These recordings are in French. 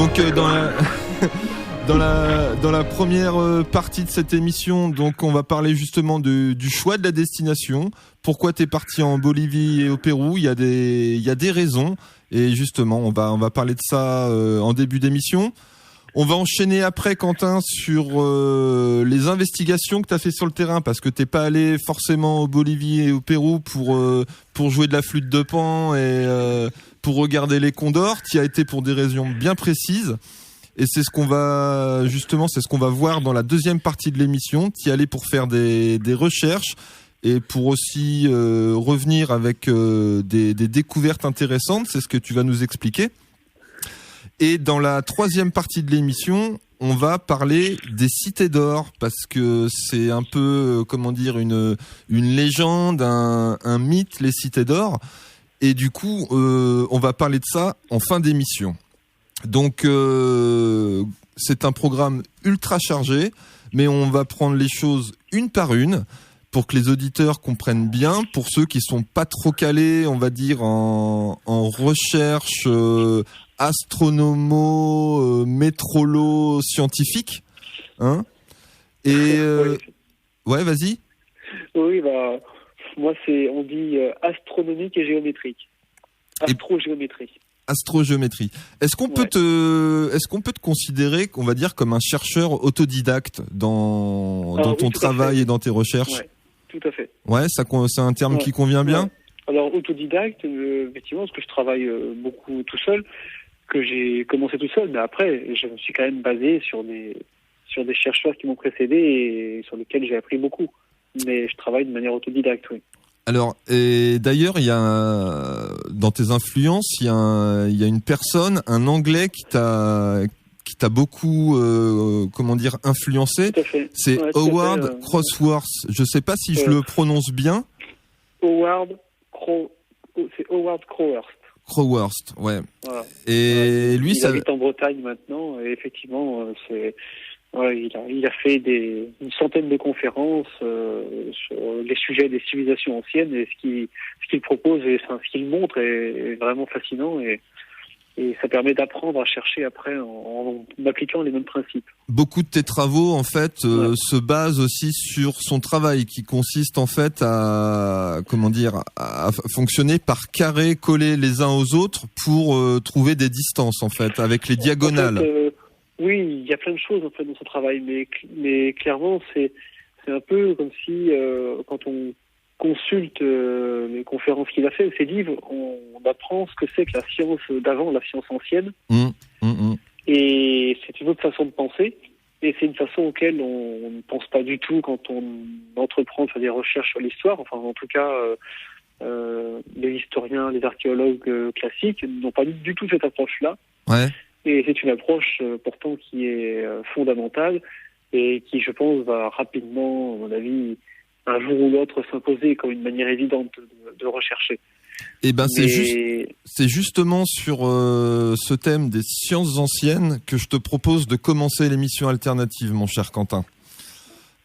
Donc dans la première partie de cette émission, donc on va parler justement du choix de la destination. Pourquoi t'es parti en Bolivie et au Pérou? Il y a des raisons, et justement on va parler de ça en début d'émission. On va enchaîner après, Quentin, sur les investigations que tu as fait sur le terrain, parce que t'es pas allé forcément au Bolivie et au Pérou pour jouer de la flûte de Pan et pour regarder les condors. Tu y as été pour des raisons bien précises. Et c'est ce qu'on va voir dans la deuxième partie de l'émission. Tu y allais pour faire des recherches et pour aussi revenir avec des découvertes intéressantes. C'est ce que tu vas nous expliquer. Et dans la troisième partie de l'émission, on va parler des cités d'or, parce que c'est un peu, une légende, un mythe, les cités d'or. Et du coup, on va parler de ça en fin d'émission. Donc, c'est un programme ultra chargé, mais on va prendre les choses une par une pour que les auditeurs comprennent bien. Pour ceux qui sont pas trop calés, on va dire, en recherche astronomo, métrolo, scientifique, hein. Et ouais, vas-y. Oui, moi on dit astronomique et géométrique. Astrogéométrie. Astrogéométrie. Est-ce qu'on peut te considérer, on va dire, comme un chercheur autodidacte dans ton travail et dans tes recherches? Ouais, tout à fait. Ouais, c'est un terme qui convient bien. Ouais. Alors autodidacte, effectivement, parce que je travaille beaucoup tout seul, que j'ai commencé tout seul, mais après, je me suis quand même basé sur des chercheurs qui m'ont précédé et sur lesquels j'ai appris beaucoup. Mais je travaille de manière autodidacte, oui. Alors, et d'ailleurs, dans tes influences, il y a une personne, un Anglais qui t'a beaucoup, influencé. Tout à fait. C'est Howard Crossworth. Je sais pas si je le prononce bien. C'est Howard Croworth. Croworth, ouais. Voilà. Et lui, il habite en Bretagne maintenant, et effectivement, il a fait une centaine de conférences sur les sujets des civilisations anciennes, et ce qu'il propose et ce qu'il montre est vraiment fascinant, et ça permet d'apprendre à chercher après en appliquant les mêmes principes. Beaucoup de tes travaux, en fait, se basent aussi sur son travail, qui consiste en fait à fonctionner par carrés collés les uns aux autres pour trouver des distances, en fait, avec les diagonales. En fait, oui, il y a plein de choses en fait dans son travail, mais clairement c'est un peu comme si quand on consulte les conférences qu'il a fait ou ses livres, on apprend ce que c'est que la science d'avant, la science ancienne. Et c'est une autre façon de penser, et c'est une façon auquel on ne pense pas du tout quand on entreprend de faire des recherches sur l'histoire. Enfin, en tout cas, les historiens, les archéologues classiques n'ont pas du tout cette approche-là. Ouais. Et c'est une approche pourtant qui est fondamentale et qui, je pense, va rapidement, à mon avis, un jour ou l'autre s'imposer comme une manière évidente de rechercher. Eh ben, c'est justement sur ce thème des sciences anciennes que je te propose de commencer l'émission alternative, mon cher Quentin.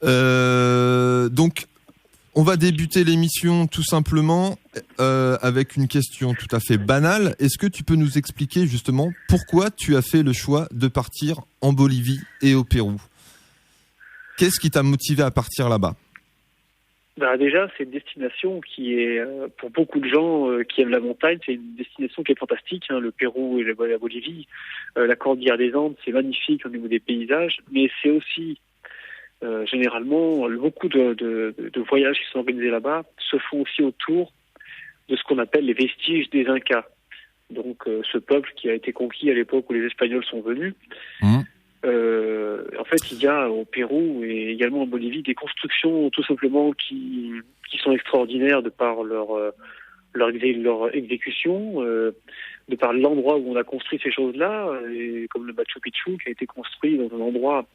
Donc, on va débuter l'émission tout simplement avec une question tout à fait banale. Est-ce que tu peux nous expliquer justement pourquoi tu as fait le choix de partir en Bolivie et au Pérou? Qu'est-ce qui t'a motivé à partir là-bas? Déjà, c'est une destination qui est, pour beaucoup de gens qui aiment la montagne, c'est une destination qui est fantastique. Hein, le Pérou et la Bolivie, la cordillère des Andes, c'est magnifique au niveau des paysages, mais c'est aussi généralement beaucoup de voyages qui sont organisés là-bas se font aussi autour de ce qu'on appelle les vestiges des Incas. Donc ce peuple qui a été conquis à l'époque où les Espagnols sont venus. En fait, il y a au Pérou et également en Bolivie des constructions tout simplement qui sont extraordinaires de par leur exécution, de par l'endroit où on a construit ces choses-là, et comme le Machu Picchu qui a été construit dans un endroit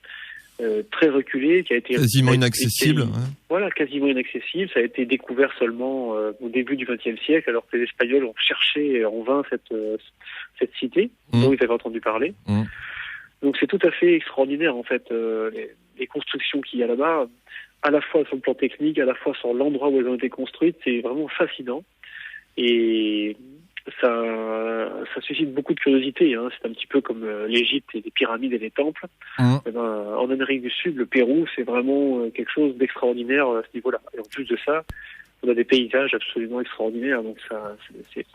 très reculé, qui a été quasiment inaccessible. Voilà, quasiment inaccessible. Ça a été découvert seulement au début du XXe siècle, alors que les Espagnols ont cherché en vain cette cité dont ils avaient entendu parler. Donc c'est tout à fait extraordinaire en fait les constructions qu'il y a là-bas, à la fois sur le plan technique, à la fois sur l'endroit où elles ont été construites. C'est vraiment fascinant. Et ça suscite beaucoup de curiosité. Hein. C'est un petit peu comme l'Égypte et les pyramides et les temples. Eh ben, en Amérique du Sud, le Pérou, c'est vraiment quelque chose d'extraordinaire à ce niveau-là. Et en plus de ça, on a des paysages absolument extraordinaires. Donc ça, c'est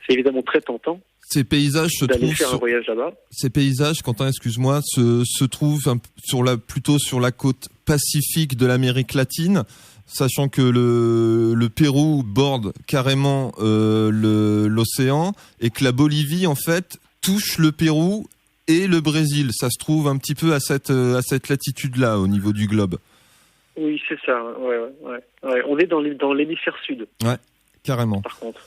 évidemment très tentant. Ces paysages se d'aller trouvent faire un voyage là-bas. Ces paysages, Quentin, excuse-moi, se trouvent plutôt sur la côte pacifique de l'Amérique latine, sachant que le Pérou borde carrément l'océan et que la Bolivie en fait touche le Pérou et le Brésil. Ça se trouve un petit peu à cette latitude-là au niveau du globe. Oui, c'est ça. Ouais. On est dans l'hémisphère sud. Ouais, carrément. Par contre.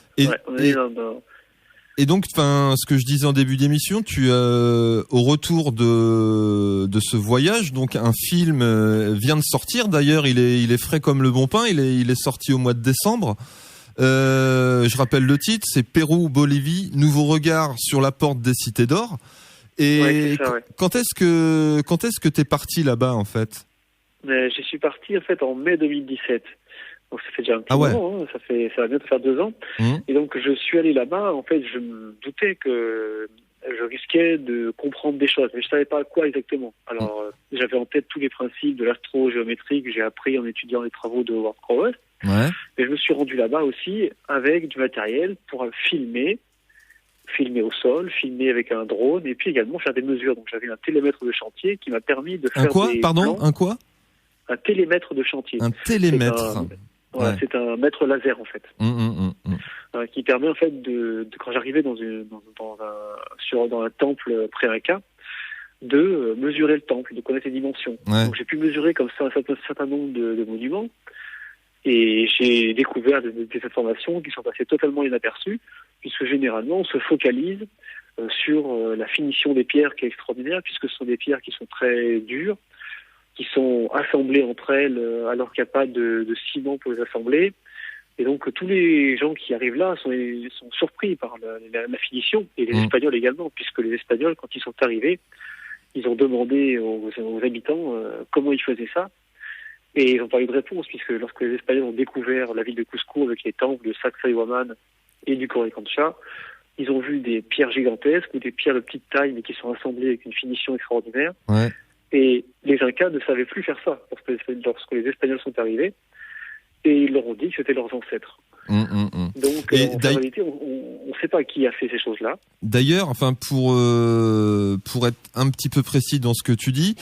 Et donc, ce que je disais en début d'émission, au retour de ce voyage, donc un film vient de sortir. D'ailleurs, il est frais comme le bon pain. Il est sorti au mois de décembre. Je rappelle le titre, c'est Pérou, Bolivie, nouveau regard sur la porte des cités d'or. Et ça, ouais. Quand est-ce que t'es parti là-bas en fait? Je suis parti en fait en mai 2017. Donc ça fait déjà un petit moment, hein. Ça va bientôt faire 2 ans. Et donc je suis allé là-bas, en fait je me doutais que je risquais de comprendre des choses, mais je savais pas quoi exactement. Alors j'avais en tête tous les principes de l'astro-géométrie que j'ai appris en étudiant les travaux de Howard Crowell. Ouais. Mais je me suis rendu là-bas aussi avec du matériel pour filmer au sol, filmer avec un drone et puis également faire des mesures. Donc j'avais un télémètre de chantier qui m'a permis de faire un télémètre de chantier. Un télémètre. C'est un mètre laser en fait, qui permet en fait de quand j'arrivais dans un temple pré-inca, de mesurer le temple, de connaître les dimensions. Ouais. Donc j'ai pu mesurer comme ça un certain nombre de monuments et j'ai découvert des informations qui sont passées totalement inaperçues, puisque généralement on se focalise sur la finition des pierres qui est extraordinaire, puisque ce sont des pierres qui sont très dures, qui sont assemblées entre elles alors qu'il n'y a pas de ciment pour les assembler. Et donc tous les gens qui arrivent là sont surpris par la finition, et les Espagnols également, puisque les Espagnols, quand ils sont arrivés, ils ont demandé aux habitants comment ils faisaient ça, et ils n'ont pas eu de réponse, puisque lorsque les Espagnols ont découvert la ville de Cusco avec les temples de Sacsayhuaman et du Coricancha, ils ont vu des pierres gigantesques ou des pierres de petite taille mais qui sont assemblées avec une finition extraordinaire. Ouais. Et les Incas ne savaient plus faire ça lorsque les Espagnols sont arrivés, et ils leur ont dit que c'était leurs ancêtres. Donc, en réalité, on ne sait pas qui a fait ces choses-là. D'ailleurs, pour être un petit peu précis dans ce que tu dis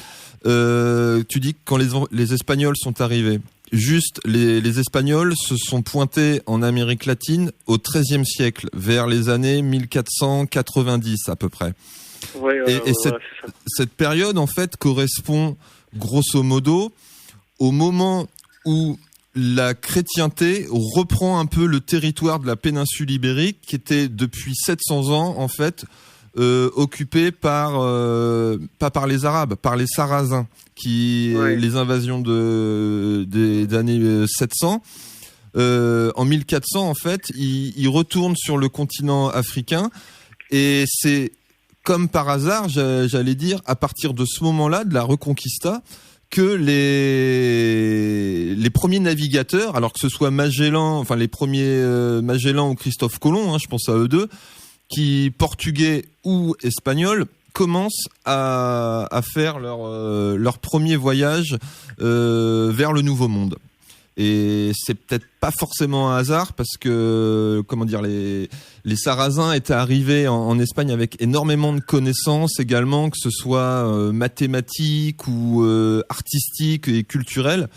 que quand les Espagnols sont arrivés, juste les Espagnols se sont pointés en Amérique latine au XIIIe siècle, vers les années 1490 à peu près. Cette période en fait correspond grosso modo au moment où la chrétienté reprend un peu le territoire de la péninsule ibérique qui était depuis 700 ans en fait occupé pas par les Arabes, par les Sarrasins, les invasions des années 700. En 1400 en fait, ils retournent sur le continent africain, et c'est comme par hasard, j'allais dire, à partir de ce moment-là, de la Reconquista, que les premiers navigateurs, alors que ce soit Magellan, les premiers Magellan ou Christophe Colomb, je pense à eux deux, qui portugais ou espagnols, commencent à faire leur premier voyage vers le Nouveau Monde. Et c'est peut-être pas forcément un hasard, parce que les Sarrasins étaient arrivés en Espagne avec énormément de connaissances également, que ce soit mathématiques ou artistiques et culturelles.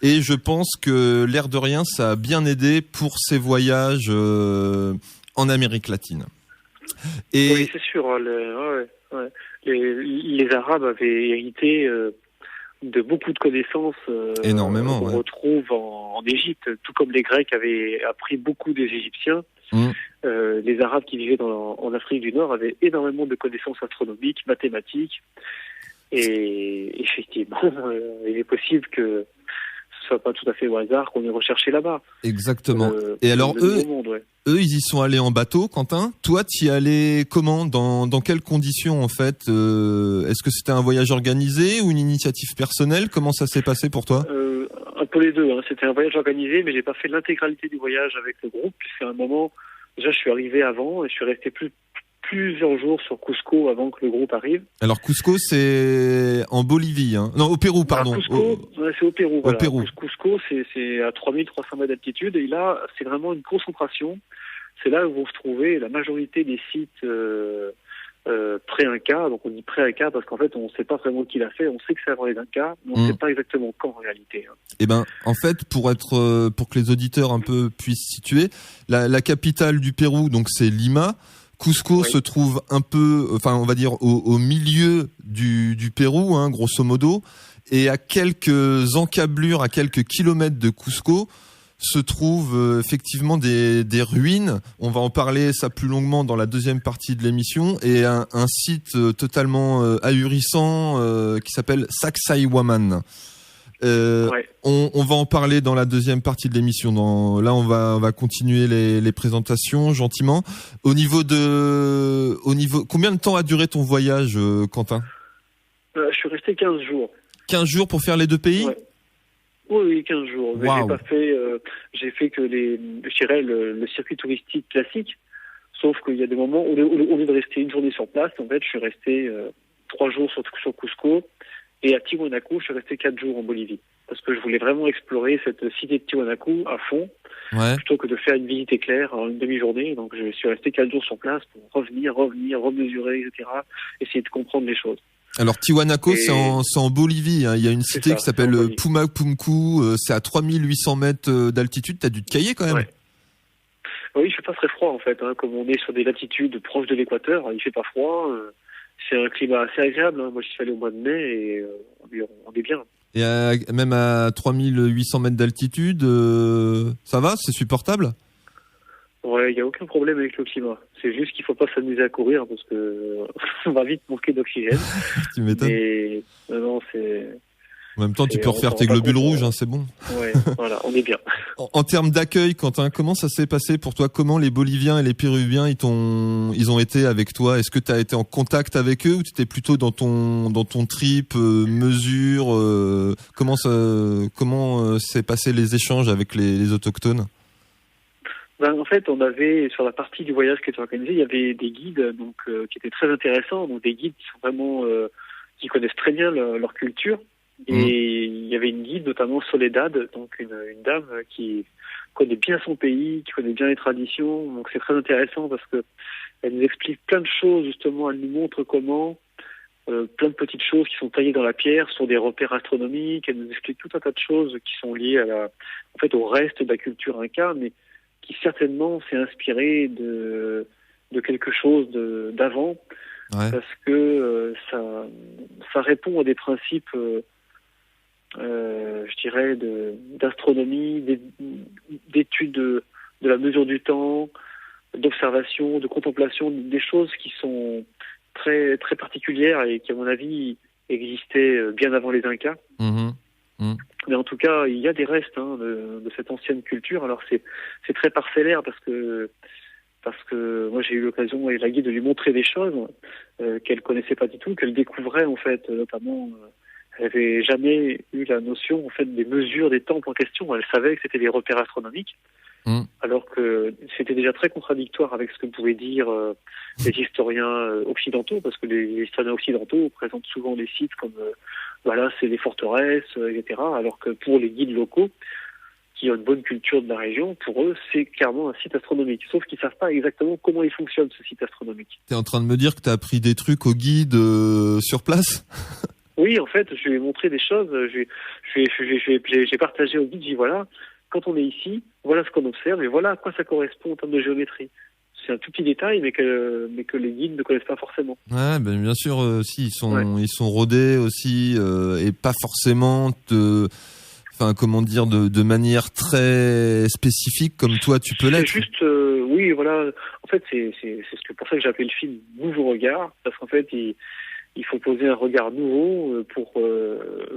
Et je pense que l'air de rien, ça a bien aidé pour ces voyages en Amérique latine. Oui, c'est sûr. Les Arabes avaient hérité de beaucoup de connaissances énormément, qu'on retrouve en Égypte, tout comme les Grecs avaient appris beaucoup des Égyptiens. Les Arabes qui vivaient en Afrique du Nord avaient énormément de connaissances astronomiques, mathématiques, et effectivement, il est possible que ce soit pas tout à fait au hasard qu'on ait recherché là-bas. Exactement. Et alors eux, ils y sont allés en bateau, Quentin. Toi, tu y allais comment, dans quelles conditions en fait Est-ce que c'était un voyage organisé ou une initiative personnelle? Comment ça s'est passé pour toi? Un peu les deux. C'était un voyage organisé, mais j'ai pas fait l'intégralité du voyage avec le groupe, puisqu'à un moment, Déjà, je suis arrivé avant et je suis resté plusieurs jours sur Cusco avant que le groupe arrive. Alors Cusco, c'est en Bolivie, hein. Non, au Pérou, pardon. Cusco, c'est au Pérou. Voilà. Pérou. Cusco, c'est à 3300 mètres d'altitude et là, c'est vraiment une concentration. C'est là où vont se trouver la majorité des sites pré-Inca. Donc on dit pré-Inca parce qu'en fait, on ne sait pas vraiment qui l'a fait. On sait que c'est avant les Incas, mais on ne sait pas exactement quand en réalité. Eh ben, en fait, pour que les auditeurs un peu puissent situer, la capitale du Pérou, donc c'est Lima. Cusco se trouve un peu, enfin, on va dire au milieu du Pérou, hein, grosso modo, et à quelques encablures, à quelques kilomètres de Cusco, se trouvent effectivement des ruines. On va en parler ça plus longuement dans la deuxième partie de l'émission, et un site totalement ahurissant qui s'appelle Sacsayhuaman. On va en parler dans la deuxième partie de l'émission. Là, on va continuer les présentations gentiment. Au niveau, combien de temps a duré ton voyage, Quentin? Je suis resté 15 jours. 15 jours pour faire les deux pays? Oui, 15 jours. Mais Wow. J'ai fait que le circuit touristique classique. Sauf qu'il y a des moments où, au lieu de rester une journée sur place, en fait, je suis resté 3 jours sur Cusco. Et à Tiwanaku, je suis resté 4 jours en Bolivie. Parce que je voulais vraiment explorer cette cité de Tiwanaku à fond, plutôt que de faire une visite éclair en une demi-journée. Donc je suis resté 4 jours sur place pour revenir, remesurer, etc. Essayer de comprendre les choses. Alors Tiwanaku, c'est en Bolivie, hein. Il y a une cité qui s'appelle Pumapumku, c'est à 3800 mètres d'altitude. T'as dû te cailler quand même. Ouais. Oui, il fait pas très froid en fait. Hein. Comme on est sur des latitudes proches de l'équateur, il fait pas froid. C'est un climat assez agréable. Hein. Moi, je suis allé au mois de mai et on est bien. Et même à 3800 mètres d'altitude, ça va? C'est supportable? Ouais, il n'y a aucun problème avec le climat. C'est juste qu'il faut pas s'amuser à courir parce que on va vite manquer d'oxygène. Tu m'étonnes. Et non, c'est... En même temps, tu peux refaire tes globules rouges, hein, c'est bon. Ouais, voilà, on est bien. En termes d'accueil, Quentin, comment ça s'est passé pour toi? Comment les Boliviens et les Péruviens ils ont été avec toi? Est-ce que tu as été en contact avec eux ou tu étais plutôt dans ton trip mesure? Comment s'est passé les échanges avec les autochtones? En fait, on avait sur la partie du voyage qui était organisée, il y avait des guides qui étaient très intéressants, donc des guides qui sont vraiment qui connaissent très bien leur culture. Et il y avait une guide, notamment Soledad, donc une dame qui connaît bien son pays, qui connaît bien les traditions. Donc c'est très intéressant parce que elle nous explique plein de choses, justement. Elle nous montre comment plein de petites choses qui sont taillées dans la pierre sont des repères astronomiques. Elle nous explique tout un tas de choses qui sont liées au reste de la culture inca, mais qui certainement s'est inspiré de quelque chose d'avant, parce que ça répond à des principes. Je dirais d'astronomie, d'études de la mesure du temps, d'observation, de contemplation, des choses qui sont très très particulières et qui à mon avis existaient bien avant les Incas. Mais en tout cas, il y a des restes de cette ancienne culture. Alors c'est très parcellaire parce que moi j'ai eu l'occasion et la guide de lui montrer des choses qu'elle connaissait pas du tout, qu'elle découvrait en fait, notamment. Elle n'avait jamais eu la notion en fait des mesures des temples en question. Elle savait que c'était des repères astronomiques, alors que c'était déjà très contradictoire avec ce que pouvaient dire les historiens occidentaux, parce que les historiens occidentaux présentent souvent les sites comme c'est des forteresses, etc. Alors que pour les guides locaux, qui ont une bonne culture de la région, pour eux, c'est clairement un site astronomique. Sauf qu'ils savent pas exactement comment il fonctionne, ce site astronomique. T'es en train de me dire que t'as appris des trucs au guide sur place? Oui, en fait, je lui ai montré des choses. J'ai partagé au guide. J'ai dit voilà, quand on est ici, voilà ce qu'on observe et voilà à quoi ça correspond en termes de géométrie. C'est un tout petit détail, mais que les guides ne connaissent pas forcément. Ouais, ben bien sûr, si ils sont rodés aussi et pas forcément de manière très spécifique comme toi tu peux l'être. C'est juste, oui, voilà. En fait, c'est pour ça que j'ai appelé le film Nouveau Regard, parce qu'en fait, il faut poser un regard nouveau pour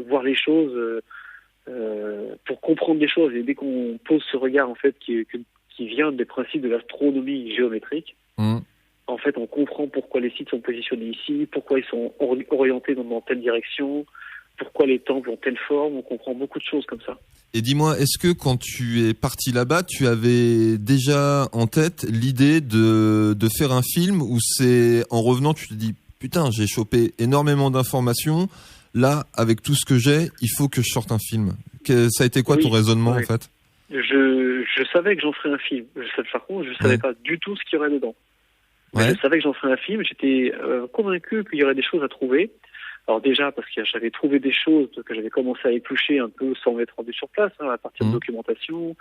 voir les choses, pour comprendre les choses. Et dès qu'on pose ce regard, en fait, qui vient des principes de l'astronomie géométrique, en fait, on comprend pourquoi les sites sont positionnés ici, pourquoi ils sont orientés dans telle direction, pourquoi les temples ont telle forme, on comprend beaucoup de choses comme ça. Et dis-moi, est-ce que quand tu es parti là-bas, tu avais déjà en tête l'idée de faire un film, ou c'est en revenant tu te dis putain, j'ai chopé énormément d'informations, là avec tout ce que j'ai, il faut que je sorte un film. Ça a été quoi ton raisonnement en fait? Je savais que j'en ferais un film. Par contre, je savais pas du tout ce qu'il y aurait dedans. Je savais que j'en ferais un film. J'étais convaincu qu'il y aurait des choses à trouver. Alors déjà, parce que j'avais trouvé des choses que j'avais commencé à éplucher un peu sans m'être rendu sur place, à partir de documentation,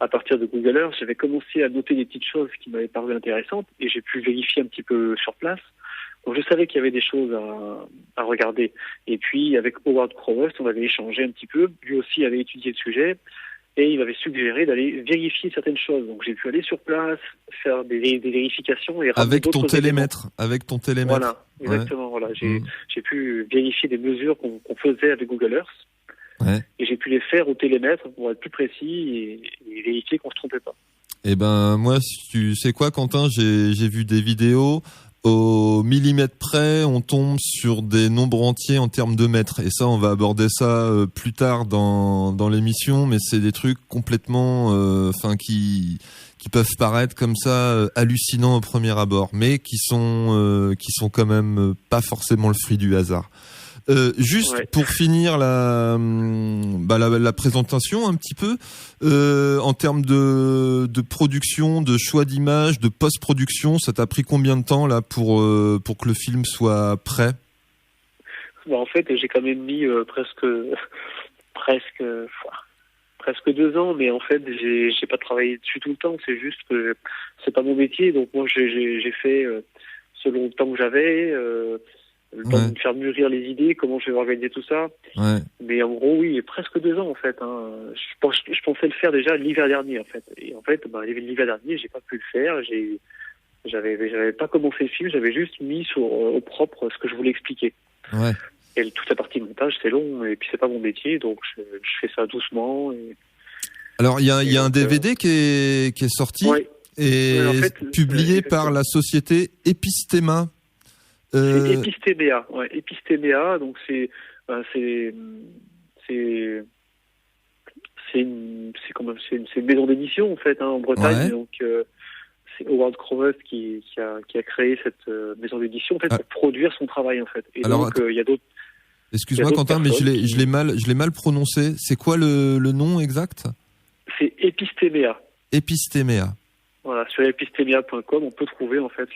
à partir de Google Earth. J'avais commencé à noter des petites choses qui m'avaient paru intéressantes et j'ai pu vérifier un petit peu sur place. Donc je savais qu'il y avait des choses à regarder. Et puis avec Howard Crowhurst, on avait échangé un petit peu. Lui aussi avait étudié le sujet. Et il m'avait suggéré d'aller vérifier certaines choses. Donc j'ai pu aller sur place, faire des vérifications et avec ton télémètre. Voilà, exactement. Voilà, j'ai pu vérifier des mesures qu'on faisait avec Google Earth. Et j'ai pu les faire au télémètre pour être plus précis et vérifier qu'on se trompait pas. Eh ben moi, tu sais quoi, Quentin, j'ai vu des vidéos. Au millimètre près, on tombe sur des nombres entiers en termes de mètres. Et ça, on va aborder ça plus tard dans l'émission, mais c'est des trucs complètement, qui peuvent paraître comme ça hallucinants au premier abord, mais qui sont quand même pas forcément le fruit du hasard. Pour finir la présentation un petit peu, en termes de production, de choix d'image, de post-production, ça t'a pris combien de temps là pour que le film soit prêt? En fait, j'ai quand même mis presque 2 ans, mais en fait, j'ai pas travaillé dessus tout le temps. C'est juste que c'est pas mon métier, donc moi j'ai fait selon le temps que j'avais. Le temps de me faire mûrir les idées, comment je vais organiser tout ça. Mais en gros, oui, presque 2 ans en fait. Je pensais le faire déjà l'hiver dernier en fait. Et en fait, l'hiver dernier, j'ai pas pu le faire. J'avais pas commencé le film, j'avais juste mis au propre ce que je voulais expliquer. Et toute la partie montage, c'est long et puis c'est pas mon métier, donc je fais ça doucement. Alors il y a un DVD qui est sorti et en fait, publié par la société Epistema. C'est Epistéméa, Epistéméa, donc c'est une maison d'édition en fait en Bretagne, donc c'est Howard Crowhurst qui a créé cette maison d'édition en fait pour produire son travail en fait. Et alors, donc il y a d'autres. Excuse-moi Quentin, mais je l'ai mal prononcé. C'est quoi le nom exact? C'est Epistéméa. Epistema. Voilà, sur epistéméa.com, on peut trouver en fait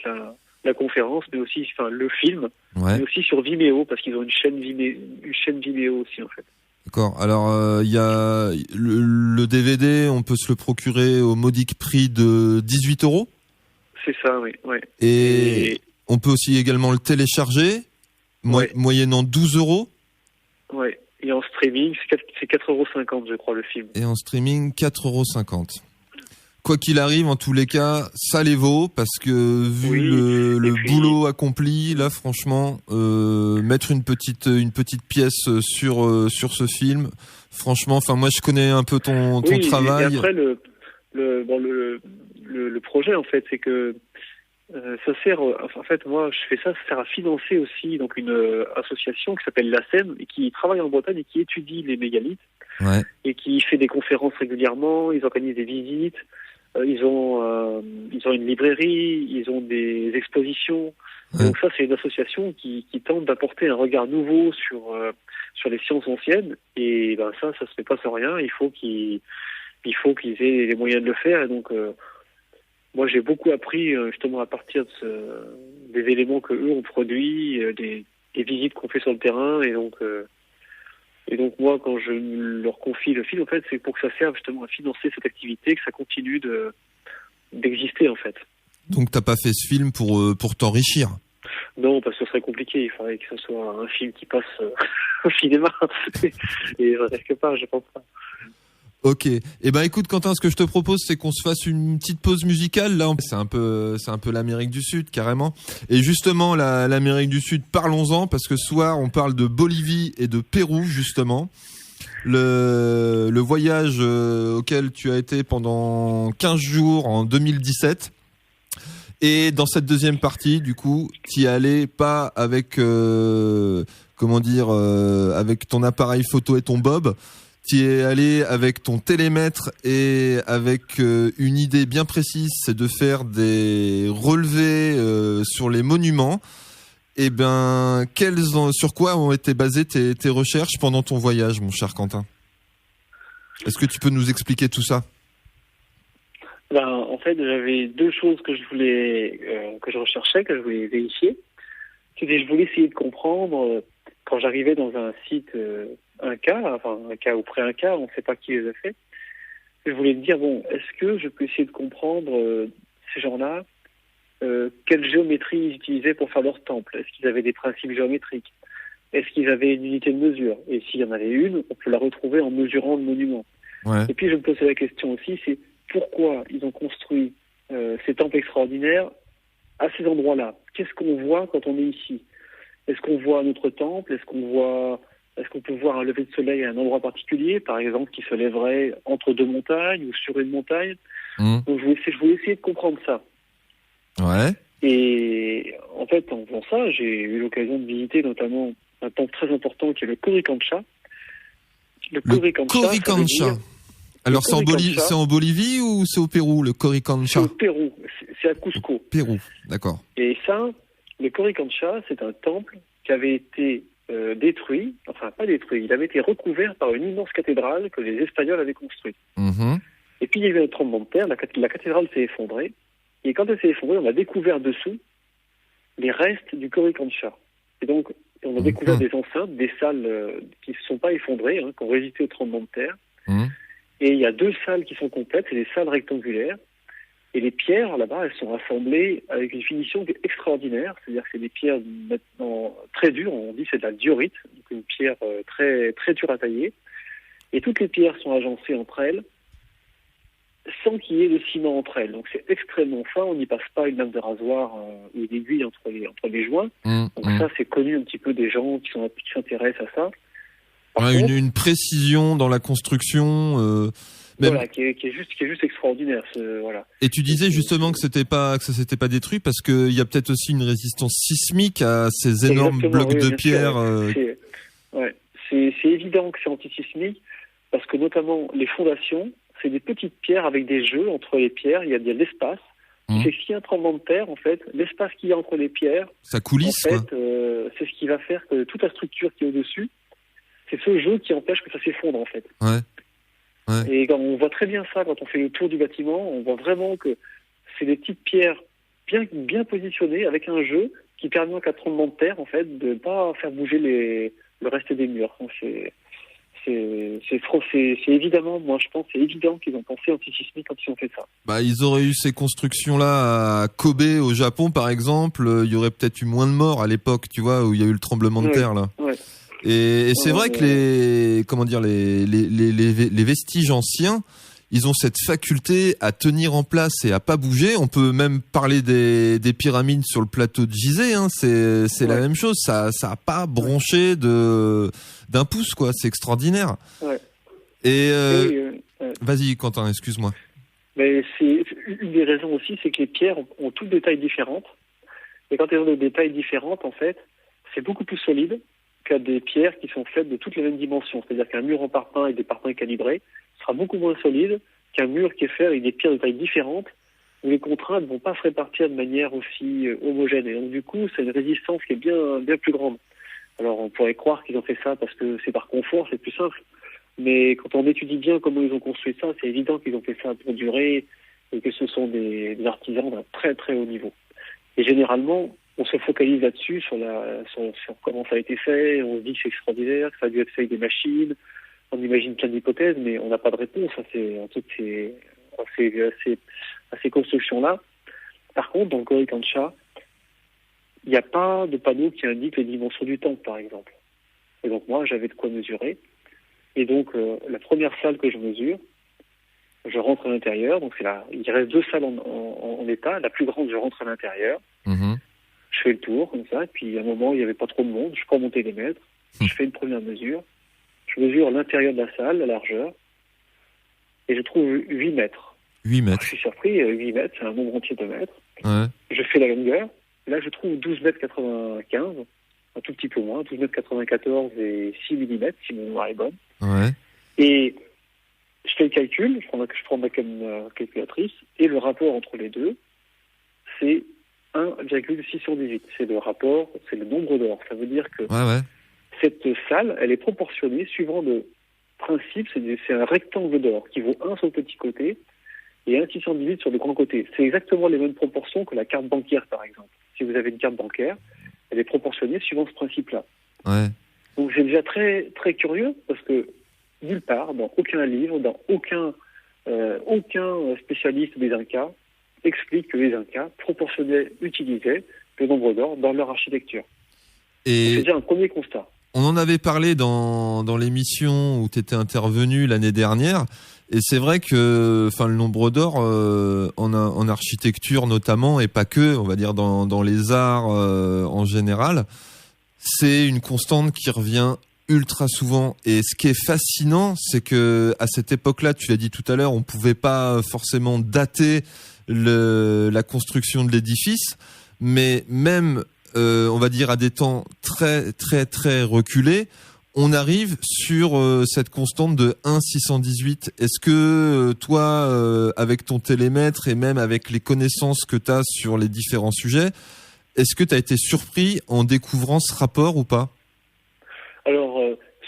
la conférence, mais aussi le film, mais aussi sur Vimeo, parce qu'ils ont une chaîne Vimeo aussi en fait. D'accord. Alors il y a le DVD, on peut se le procurer au modique prix de 18 €. C'est ça, oui. Et on peut aussi également le télécharger, moyennant 12 €. Ouais. Et en streaming, c'est 4,50 €, je crois, le film. Et en streaming, 4,50 €. Quoi qu'il arrive, en tous les cas, ça les vaut, parce que vu le boulot accompli, là, franchement, mettre une petite pièce sur ce film, franchement, moi, je connais un peu ton travail. Et après, le projet, en fait, c'est que ça sert, en fait, moi, je fais ça sert à financer aussi donc une association qui s'appelle l'ASEM et qui travaille en Bretagne et qui étudie les mégalithes et qui fait des conférences régulièrement. Ils organisent des visites. Ils ont une librairie, ils ont des expositions. Donc ça, c'est une association qui tente d'apporter un regard nouveau sur les sciences anciennes. Et ça se fait pas sans rien. Il faut qu'ils aient les moyens de le faire. Et donc, moi, j'ai beaucoup appris justement à partir des éléments que eux ont produits, des visites qu'on fait sur le terrain. Et donc moi, quand je leur confie le film, en fait, c'est pour que ça serve justement à financer cette activité, que ça continue d'exister en fait. Donc t'as pas fait ce film pour t'enrichir? Non, parce que ce serait compliqué. Il faudrait que ce soit un film qui passe au cinéma. Et quelque part, je pense pas. Ok. Eh ben écoute Quentin, ce que je te propose, c'est qu'on se fasse une petite pause musicale. Là, c'est un peu l'Amérique du Sud carrément. Et justement, l'Amérique du Sud, parlons-en, parce que ce soir, on parle de Bolivie et de Pérou justement. Le voyage auquel tu as été pendant 15 jours en 2017. Et dans cette deuxième partie, du coup, tu y allais pas avec avec ton appareil photo et ton bob. Tu es allé avec ton télémètre et avec une idée bien précise, c'est de faire des relevés sur les monuments. Eh ben, sur quoi ont été basées tes recherches pendant ton voyage, mon cher Quentin ? Est-ce que tu peux nous expliquer tout ça ? En fait, j'avais deux choses que je recherchais, que je voulais vérifier. Je voulais essayer de comprendre, quand j'arrivais dans un site, un cas ou pré-Inca, on ne sait pas qui les a fait. Je voulais me dire, est-ce que je peux essayer de comprendre ces gens-là, quelle géométrie ils utilisaient pour faire leur temple ? Est-ce qu'ils avaient des principes géométriques ? Est-ce qu'ils avaient une unité de mesure ? Et s'il y en avait une, on peut la retrouver en mesurant le monument. Ouais. Et puis je me posais la question aussi, c'est pourquoi ils ont construit ces temples extraordinaires à ces endroits-là ? Qu'est-ce qu'on voit quand on est ici ? Est-ce qu'on voit notre temple ? Est-ce qu'on peut voir un lever de soleil à un endroit particulier, par exemple, qui se lèverait entre deux montagnes ou sur une montagne ? Donc je voulais essayer de comprendre ça. Ouais. Et en fait, en faisant ça, j'ai eu l'occasion de visiter notamment un temple très important qui est le Coricancha. Le Coricancha. Alors c'est en Bolivie ou c'est au Pérou, le Coricancha ? C'est au Pérou, c'est à Cusco. Pérou, d'accord. Et ça, le Coricancha, c'est un temple qui avait été détruit, enfin pas détruit, il avait été recouvert par une immense cathédrale que les Espagnols avaient construite. Et puis il y a eu un tremblement de terre, la cathédrale s'est effondrée, et quand elle s'est effondrée, on a découvert dessous les restes du Coricancha. Et donc, on a découvert des enceintes, des salles qui ne se sont pas effondrées, qui ont résisté au tremblement de terre. Et il y a deux salles qui sont complètes, c'est des salles rectangulaires. Et les pierres, là-bas, elles sont assemblées avec une finition extraordinaire. C'est-à-dire que c'est des pierres maintenant très dures. On dit que c'est de la diorite, donc une pierre très, très dure à tailler. Et toutes les pierres sont agencées entre elles, sans qu'il y ait de ciment entre elles. Donc c'est extrêmement fin. On n'y passe pas une lame de rasoir ou une aiguille entre les joints. Donc ça, c'est connu un petit peu des gens qui s'intéressent à ça. Une précision dans la construction. Voilà, qui est juste extraordinaire. Voilà. Et tu disais justement que ça s'était pas détruit parce qu'il y a peut-être aussi une résistance sismique à ces énormes blocs de pierre. C'est évident que c'est antisismique parce que notamment les fondations, c'est des petites pierres avec des jeux entre les pierres. Il y a de l'espace. C'est s'il y a un tremblement de terre, en fait, l'espace qu'il y a entre les pierres, ça coulisse. En fait, c'est ce qui va faire que toute la structure qui est au-dessus, c'est ce jeu qui empêche que ça s'effondre, en fait. Ouais. Et quand on voit très bien ça quand on fait le tour du bâtiment, on voit vraiment que c'est des petites pierres bien positionnées avec un jeu qui permet en cas de tremblement de terre, en fait, de ne pas faire bouger le reste des murs. Donc c'est évidemment, moi je pense, c'est évident qu'ils ont pensé antisismique quand ils ont fait ça. Ils auraient eu ces constructions-là à Kobe au Japon, par exemple. Il y aurait peut-être eu moins de morts à l'époque, tu vois, où il y a eu le tremblement de terre là. Ouais. Et c'est vrai que les vestiges anciens, ils ont cette faculté à tenir en place et à pas bouger. On peut même parler des pyramides sur le plateau de Gizeh. C'est la même chose. Ça a pas bronché d'un pouce, quoi. C'est extraordinaire. Ouais. Et vas-y, Quentin, excuse-moi. Mais c'est une des raisons aussi, c'est que les pierres ont toutes des tailles différentes. Et quand elles ont des tailles différentes, en fait, c'est beaucoup plus solide qu'à des pierres qui sont faites de toutes les mêmes dimensions. C'est-à-dire qu'un mur en parpaing avec des parpaings calibrés sera beaucoup moins solide qu'un mur qui est fait avec des pierres de tailles différentes où les contraintes ne vont pas se répartir de manière aussi homogène. Et donc du coup, c'est une résistance qui est bien plus grande. Alors on pourrait croire qu'ils ont fait ça parce que c'est par confort, c'est plus simple. Mais quand on étudie bien comment ils ont construit ça, c'est évident qu'ils ont fait ça pour durer et que ce sont des artisans d'un très très haut niveau. Et généralement, on se focalise là-dessus, sur comment ça a été fait, on se dit que c'est extraordinaire, que ça a dû être fait avec des machines, on imagine plein d'hypothèses, mais on n'a pas de réponse à ces constructions-là. Par contre, dans le Coricancha, il n'y a pas de panneau qui indique les dimensions du temple, par exemple. Et donc moi, j'avais de quoi mesurer. Et donc, la première salle que je mesure, je rentre à l'intérieur, donc il reste deux salles en état. La plus grande, je rentre à l'intérieur. Je fais le tour, comme ça, et puis à un moment, il n'y avait pas trop de monde, je prends mon télémètre, je fais une première mesure, je mesure l'intérieur de la salle, la largeur, et je trouve 8 mètres. 8 mètres. Je suis surpris, 8 mètres, c'est un nombre entier de mètres. Ouais. Je fais la longueur, et là je trouve 12 mètres 95, un tout petit peu moins, 12,94 m et 6 mm, si mon mémoire est bonne. Ouais. Et je fais le calcul, je prends ma calculatrice, et le rapport entre les deux, c'est 1,618. C'est le rapport, c'est le nombre d'or. Ça veut dire que cette salle, elle est proportionnée suivant le principe, c'est un rectangle d'or qui vaut 1 sur le petit côté et 1,618 sur le grand côté. C'est exactement les mêmes proportions que la carte bancaire, par exemple. Si vous avez une carte bancaire, elle est proportionnée suivant ce principe-là. Ouais. Donc c'est déjà très, très curieux, parce que nulle part, dans aucun livre, dans aucun spécialiste des Incas explique que les Incas utilisaient le nombre d'or dans leur architecture. Et c'est déjà un premier constat. On en avait parlé dans l'émission où tu étais intervenu l'année dernière, et c'est vrai que le nombre d'or en architecture notamment, et pas que, on va dire dans les arts en général, c'est une constante qui revient ultra souvent. Et ce qui est fascinant, c'est que à cette époque-là, tu l'as dit tout à l'heure, on pouvait pas forcément dater la construction de l'édifice, mais même on va dire à des temps très très très reculés, on arrive sur cette constante de 1,618. Est-ce que toi, avec ton télémètre et même avec les connaissances que tu as sur les différents sujets, est-ce que tu as été surpris en découvrant ce rapport ou pas ? Alors,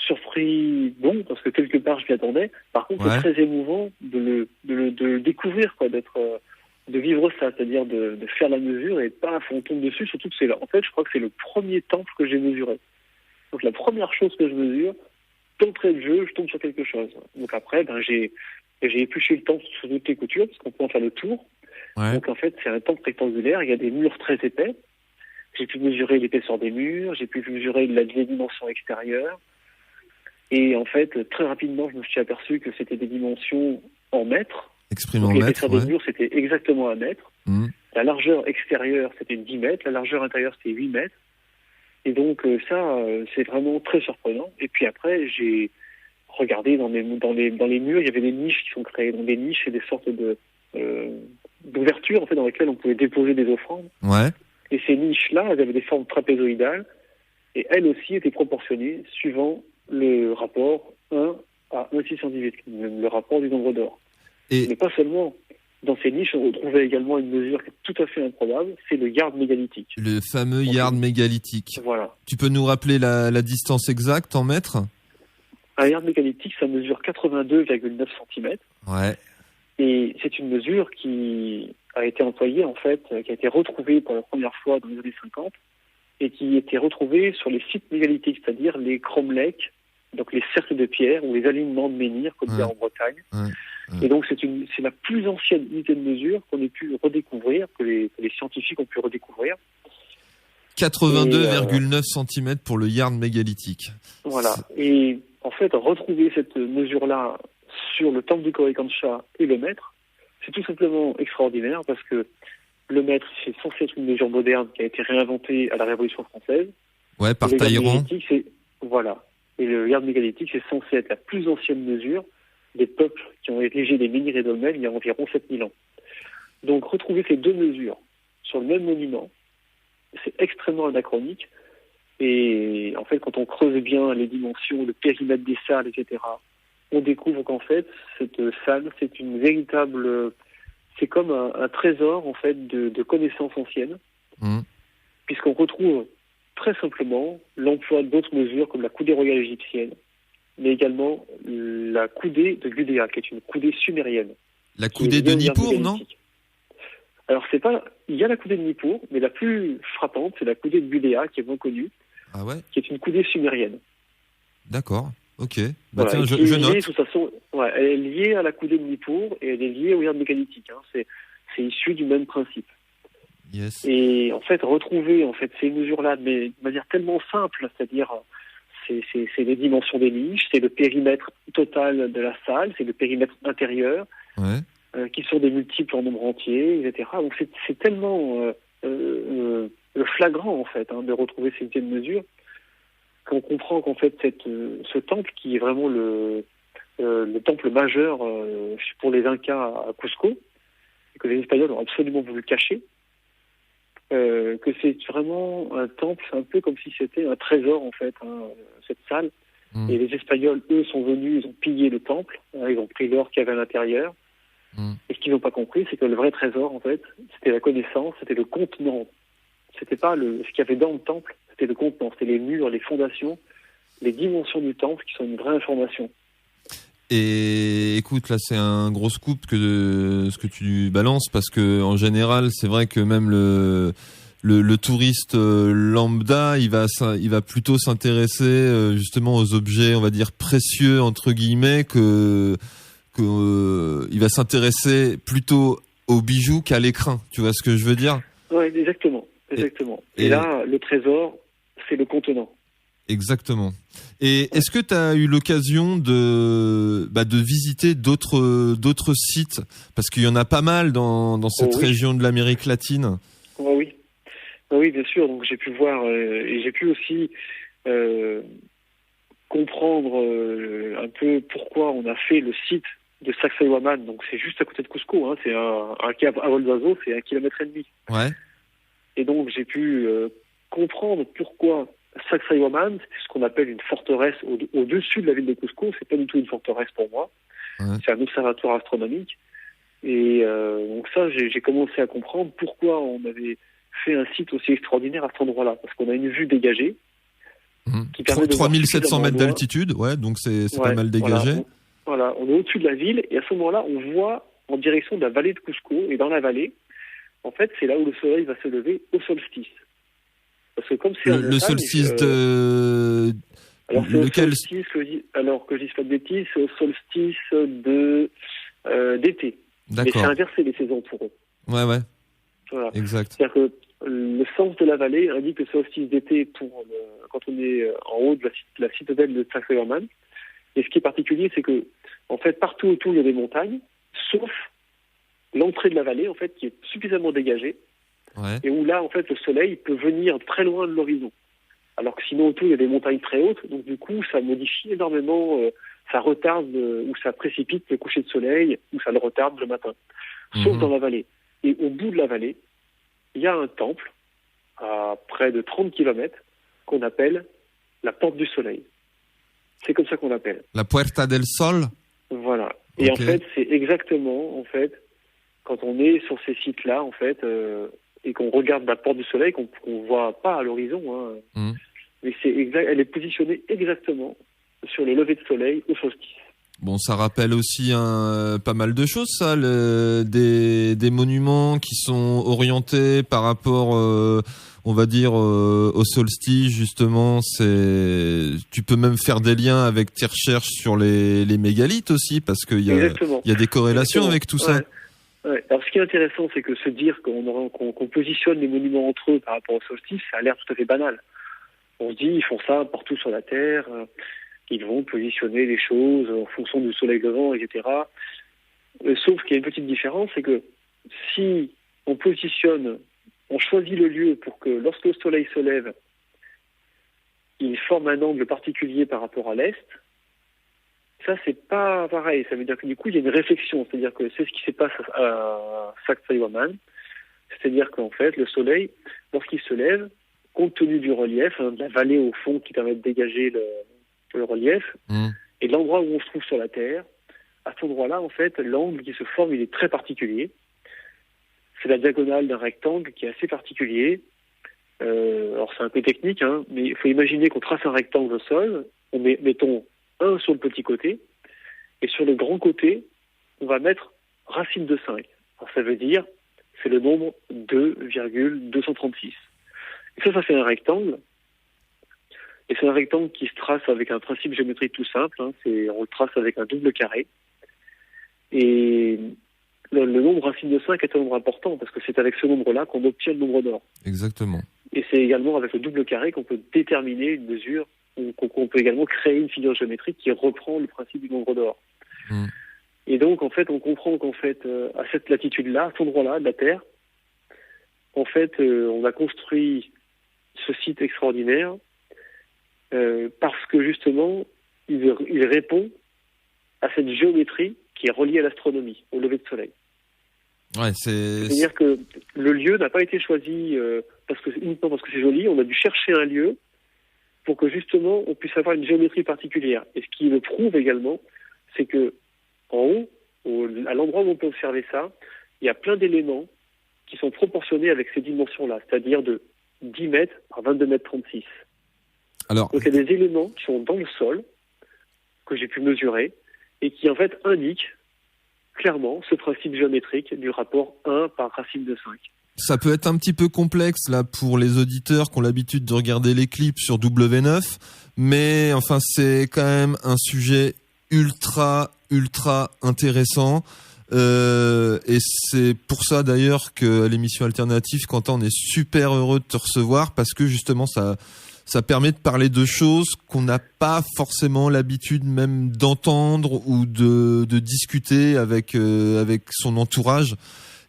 surpris, non, parce que quelque part je m'y attendais. Par contre, c'est très émouvant de le découvrir, quoi, de vivre ça, c'est-à-dire de faire la mesure et pas on tombe dessus, surtout que c'est là. En fait, je crois que c'est le premier temple que j'ai mesuré. Donc la première chose que je mesure, d'entrée de jeu, je tombe sur quelque chose. Donc après, j'ai épluché le temple sous toutes les coutures, parce qu'on peut en faire le tour. Ouais. Donc en fait, c'est un temple rectangulaire, il y a des murs très épais. J'ai pu mesurer l'épaisseur des murs, j'ai pu mesurer les dimensions extérieures. Et en fait, très rapidement, je me suis aperçu que c'était des dimensions en mètres. Exprimé en mètres, l'épaisseur des murs, c'était exactement 1 mètre. La largeur extérieure, c'était 10 mètres. La largeur intérieure, c'était 8 mètres. Et donc ça, c'est vraiment très surprenant. Et puis après, j'ai regardé dans les murs, il y avait des niches qui sont créées. Donc des niches, c'est des sortes d'ouvertures en fait, dans lesquelles on pouvait déposer des offrandes. Ouais. Et ces niches-là, elles avaient des formes trapézoïdales. Et elles aussi étaient proportionnées suivant le rapport 1 à 1,618, le rapport du nombre d'or. Mais pas seulement. Dans ces niches, on retrouvait également une mesure qui est tout à fait improbable, c'est le yard mégalithique. Le fameux yard mégalithique. Voilà. Tu peux nous rappeler la distance exacte en mètres ? Un yard mégalithique, ça mesure 82,9 cm. Ouais. Et c'est une mesure qui a été employée, en fait, qui a été retrouvée pour la première fois dans les années 50, et qui a été retrouvée sur les sites mégalithiques, c'est-à-dire les cromlechs, donc les cercles de pierre ou les alignements de menhirs, comme il y a en Bretagne. Ouais. Et donc c'est la plus ancienne unité de mesure qu'on ait pu redécouvrir, que les scientifiques ont pu redécouvrir. 82,9 cm pour le yard mégalithique. Voilà. Et en fait, retrouver cette mesure-là sur le temple du Coricancha et le mètre, c'est tout simplement extraordinaire parce que le mètre, c'est censé être une mesure moderne qui a été réinventée à la Révolution française. Ouais, par Talleyrand. Voilà. Et le yard mégalithique, c'est censé être la plus ancienne mesure des peuples qui ont érigé des menhirs et dolmens il y a environ 7000 ans. Donc retrouver ces deux mesures sur le même monument, c'est extrêmement anachronique. Et en fait, quand on creuse bien les dimensions, le périmètre des salles, etc., on découvre qu'en fait, cette salle, c'est une véritable... C'est comme un trésor, en fait, de connaissances anciennes, puisqu'on retrouve très simplement l'emploi d'autres mesures comme la coudée royale égyptienne, mais également la coudée de Gudea, qui est une coudée sumérienne. La coudée de Nippur, non ? Alors, c'est pas... Il y a la coudée de Nippur, mais la plus frappante, c'est la coudée de Gudea, qui est moins connue, qui est une coudée sumérienne. D'accord, ok. Voilà, tiens, je note. De toute façon, elle est liée à la coudée de Nippur, et elle est liée au yard mégalithique. C'est issu du même principe. Yes. Et en fait, retrouver ces mesures-là, mais de manière tellement simple, c'est-à-dire... C'est les dimensions des niches, c'est le périmètre total de la salle, c'est le périmètre intérieur, qui sont des multiples en nombre entier, etc. Donc c'est tellement flagrant, en fait, de retrouver ces unités de mesure, qu'on comprend qu'en fait, ce temple, qui est vraiment le temple majeur pour les Incas à Cusco, et que les Espagnols ont absolument voulu cacher, que c'est vraiment un temple, un peu comme si c'était un trésor en fait, cette salle. Et les Espagnols, eux, sont venus, ils ont pillé le temple, ils ont pris l'or qu'il y avait à l'intérieur. Et ce qu'ils n'ont pas compris, c'est que le vrai trésor, en fait, c'était la connaissance, c'était le contenant. C'était pas ce qu'il y avait dans le temple, c'était le contenant, c'était les murs, les fondations, les dimensions du temple qui sont une vraie information. Et écoute, là, c'est un gros scoop ce que tu balances, parce que en général, c'est vrai que même le touriste lambda, il va plutôt s'intéresser justement aux objets, on va dire précieux entre guillemets, il va s'intéresser plutôt aux bijoux qu'à l'écrin. Tu vois ce que je veux dire? Oui, exactement. Et là, le trésor, c'est le contenant. Exactement. Et est-ce que tu as eu l'occasion de visiter d'autres sites, parce qu'il y en a pas mal dans cette région de l'Amérique latine? Oui, bien sûr. Donc j'ai pu voir et j'ai pu aussi comprendre un peu pourquoi on a fait le site de Sacsayhuaman. Donc c'est juste à côté de Cusco, c'est un cap à vol d'oiseau, c'est 1,5 km. Ouais. Et donc j'ai pu comprendre pourquoi Sacsayhuaman, c'est ce qu'on appelle une forteresse au-dessus de la ville de Cusco. C'est pas du tout une forteresse pour moi. Ouais. C'est un observatoire astronomique. Et donc ça, j'ai commencé à comprendre pourquoi on avait fait un site aussi extraordinaire à cet endroit-là. Parce qu'on a une vue dégagée. Qui permet 3700 mètres d'altitude, ouais, donc c'est pas mal dégagé. Voilà, on est au-dessus de la ville, et à ce moment-là, on voit en direction de la vallée de Cusco, et dans la vallée, en fait, c'est là où le soleil va se lever au solstice. Parce que comme c'est le solstice de... Alors c'est lequel... solstice, alors que je dis pas de bêtises, c'est au solstice d'été. D'accord. Mais c'est inversé les saisons pour eux. Ouais. Voilà. Exact. C'est-à-dire que le sens de la vallée indique le solstice d'été quand on est en haut de la citadelle de Sacsayhuaman. Et ce qui est particulier, c'est que, en fait, partout autour, il y a des montagnes, sauf l'entrée de la vallée, en fait, qui est suffisamment dégagée, et où là, en fait, le soleil peut venir très loin de l'horizon. Alors que sinon, autour, il y a des montagnes très hautes, donc du coup, ça modifie énormément, ça retarde ou ça précipite le coucher de soleil, ou ça le retarde le matin. Sauf dans la vallée. Et au bout de la vallée, il y a un temple, à près de 30 km, qu'on appelle la Porte du Soleil. C'est comme ça qu'on l'appelle. La Puerta del Sol. Voilà. Et en fait, c'est exactement, quand on est sur ces sites-là, et qu'on regarde la Porte du Soleil, qu'on voit pas à l'horizon, mais elle est positionnée exactement sur le lever de soleil au solstice. Bon, ça rappelle aussi pas mal de choses, ça, des monuments qui sont orientés par rapport, on va dire, au solstice, justement. Tu peux même faire des liens avec tes recherches sur les mégalithes aussi, parce qu'il y a des corrélations avec tout ça. Ouais. Alors, ce qui est intéressant, c'est que se dire qu'on positionne les monuments entre eux par rapport au solstice, ça a l'air tout à fait banal. On se dit, ils font ça partout sur la Terre. Ils vont positionner les choses en fonction du soleil levant, etc. Sauf qu'il y a une petite différence, c'est que si on choisit le lieu pour que lorsque le soleil se lève, il forme un angle particulier par rapport à l'est, ça c'est pas pareil. Ça veut dire que du coup il y a une réflexion, c'est-à-dire que c'est ce qui se passe à Sacsayhuaman, c'est-à-dire qu'en fait le soleil, lorsqu'il se lève, compte tenu du relief, de la vallée au fond qui permet de dégager le relief, et de l'endroit où on se trouve sur la Terre, à cet endroit-là, en fait, l'angle qui se forme, il est très particulier. C'est la diagonale d'un rectangle qui est assez particulier. Alors c'est un peu technique, mais il faut imaginer qu'on trace un rectangle au sol, mettons un sur le petit côté, et sur le grand côté, on va mettre racine de 5. Alors ça veut dire, c'est le nombre 2,236. Et ça fait un rectangle. Et c'est un rectangle qui se trace avec un principe géométrique tout simple. On le trace avec un double carré. Et le nombre racine de 5 est un nombre important parce que c'est avec ce nombre-là qu'on obtient le nombre d'or. Exactement. Et c'est également avec le double carré qu'on peut déterminer une mesure, ou qu'on peut également créer une figure géométrique qui reprend le principe du nombre d'or. Et donc, en fait, on comprend qu'en fait, à cette latitude-là, à cet endroit-là de la Terre, en fait, on a construit ce site extraordinaire parce que justement, il répond à cette géométrie qui est reliée à l'astronomie, au lever de soleil. Ouais, c'est-à-dire que le lieu n'a pas été choisi uniquement parce que c'est joli. On a dû chercher un lieu pour que justement on puisse avoir une géométrie particulière. Et ce qui le prouve également, c'est que en haut, à l'endroit où on peut observer ça, il y a plein d'éléments qui sont proportionnés avec ces dimensions-là, c'est-à-dire de 10 mètres par 22 mètres 36. Alors, donc il y a des éléments qui sont dans le sol, que j'ai pu mesurer, et qui en fait indiquent clairement ce principe géométrique du rapport 1 par racine de 5. Ça peut être un petit peu complexe là pour les auditeurs qui ont l'habitude de regarder les clips sur W9, mais enfin c'est quand même un sujet ultra intéressant. Et c'est pour ça d'ailleurs que à l'émission Alternative, Quentin, on est super heureux de te recevoir parce que justement ça permet de parler de choses qu'on n'a pas forcément l'habitude même d'entendre ou de discuter avec son entourage.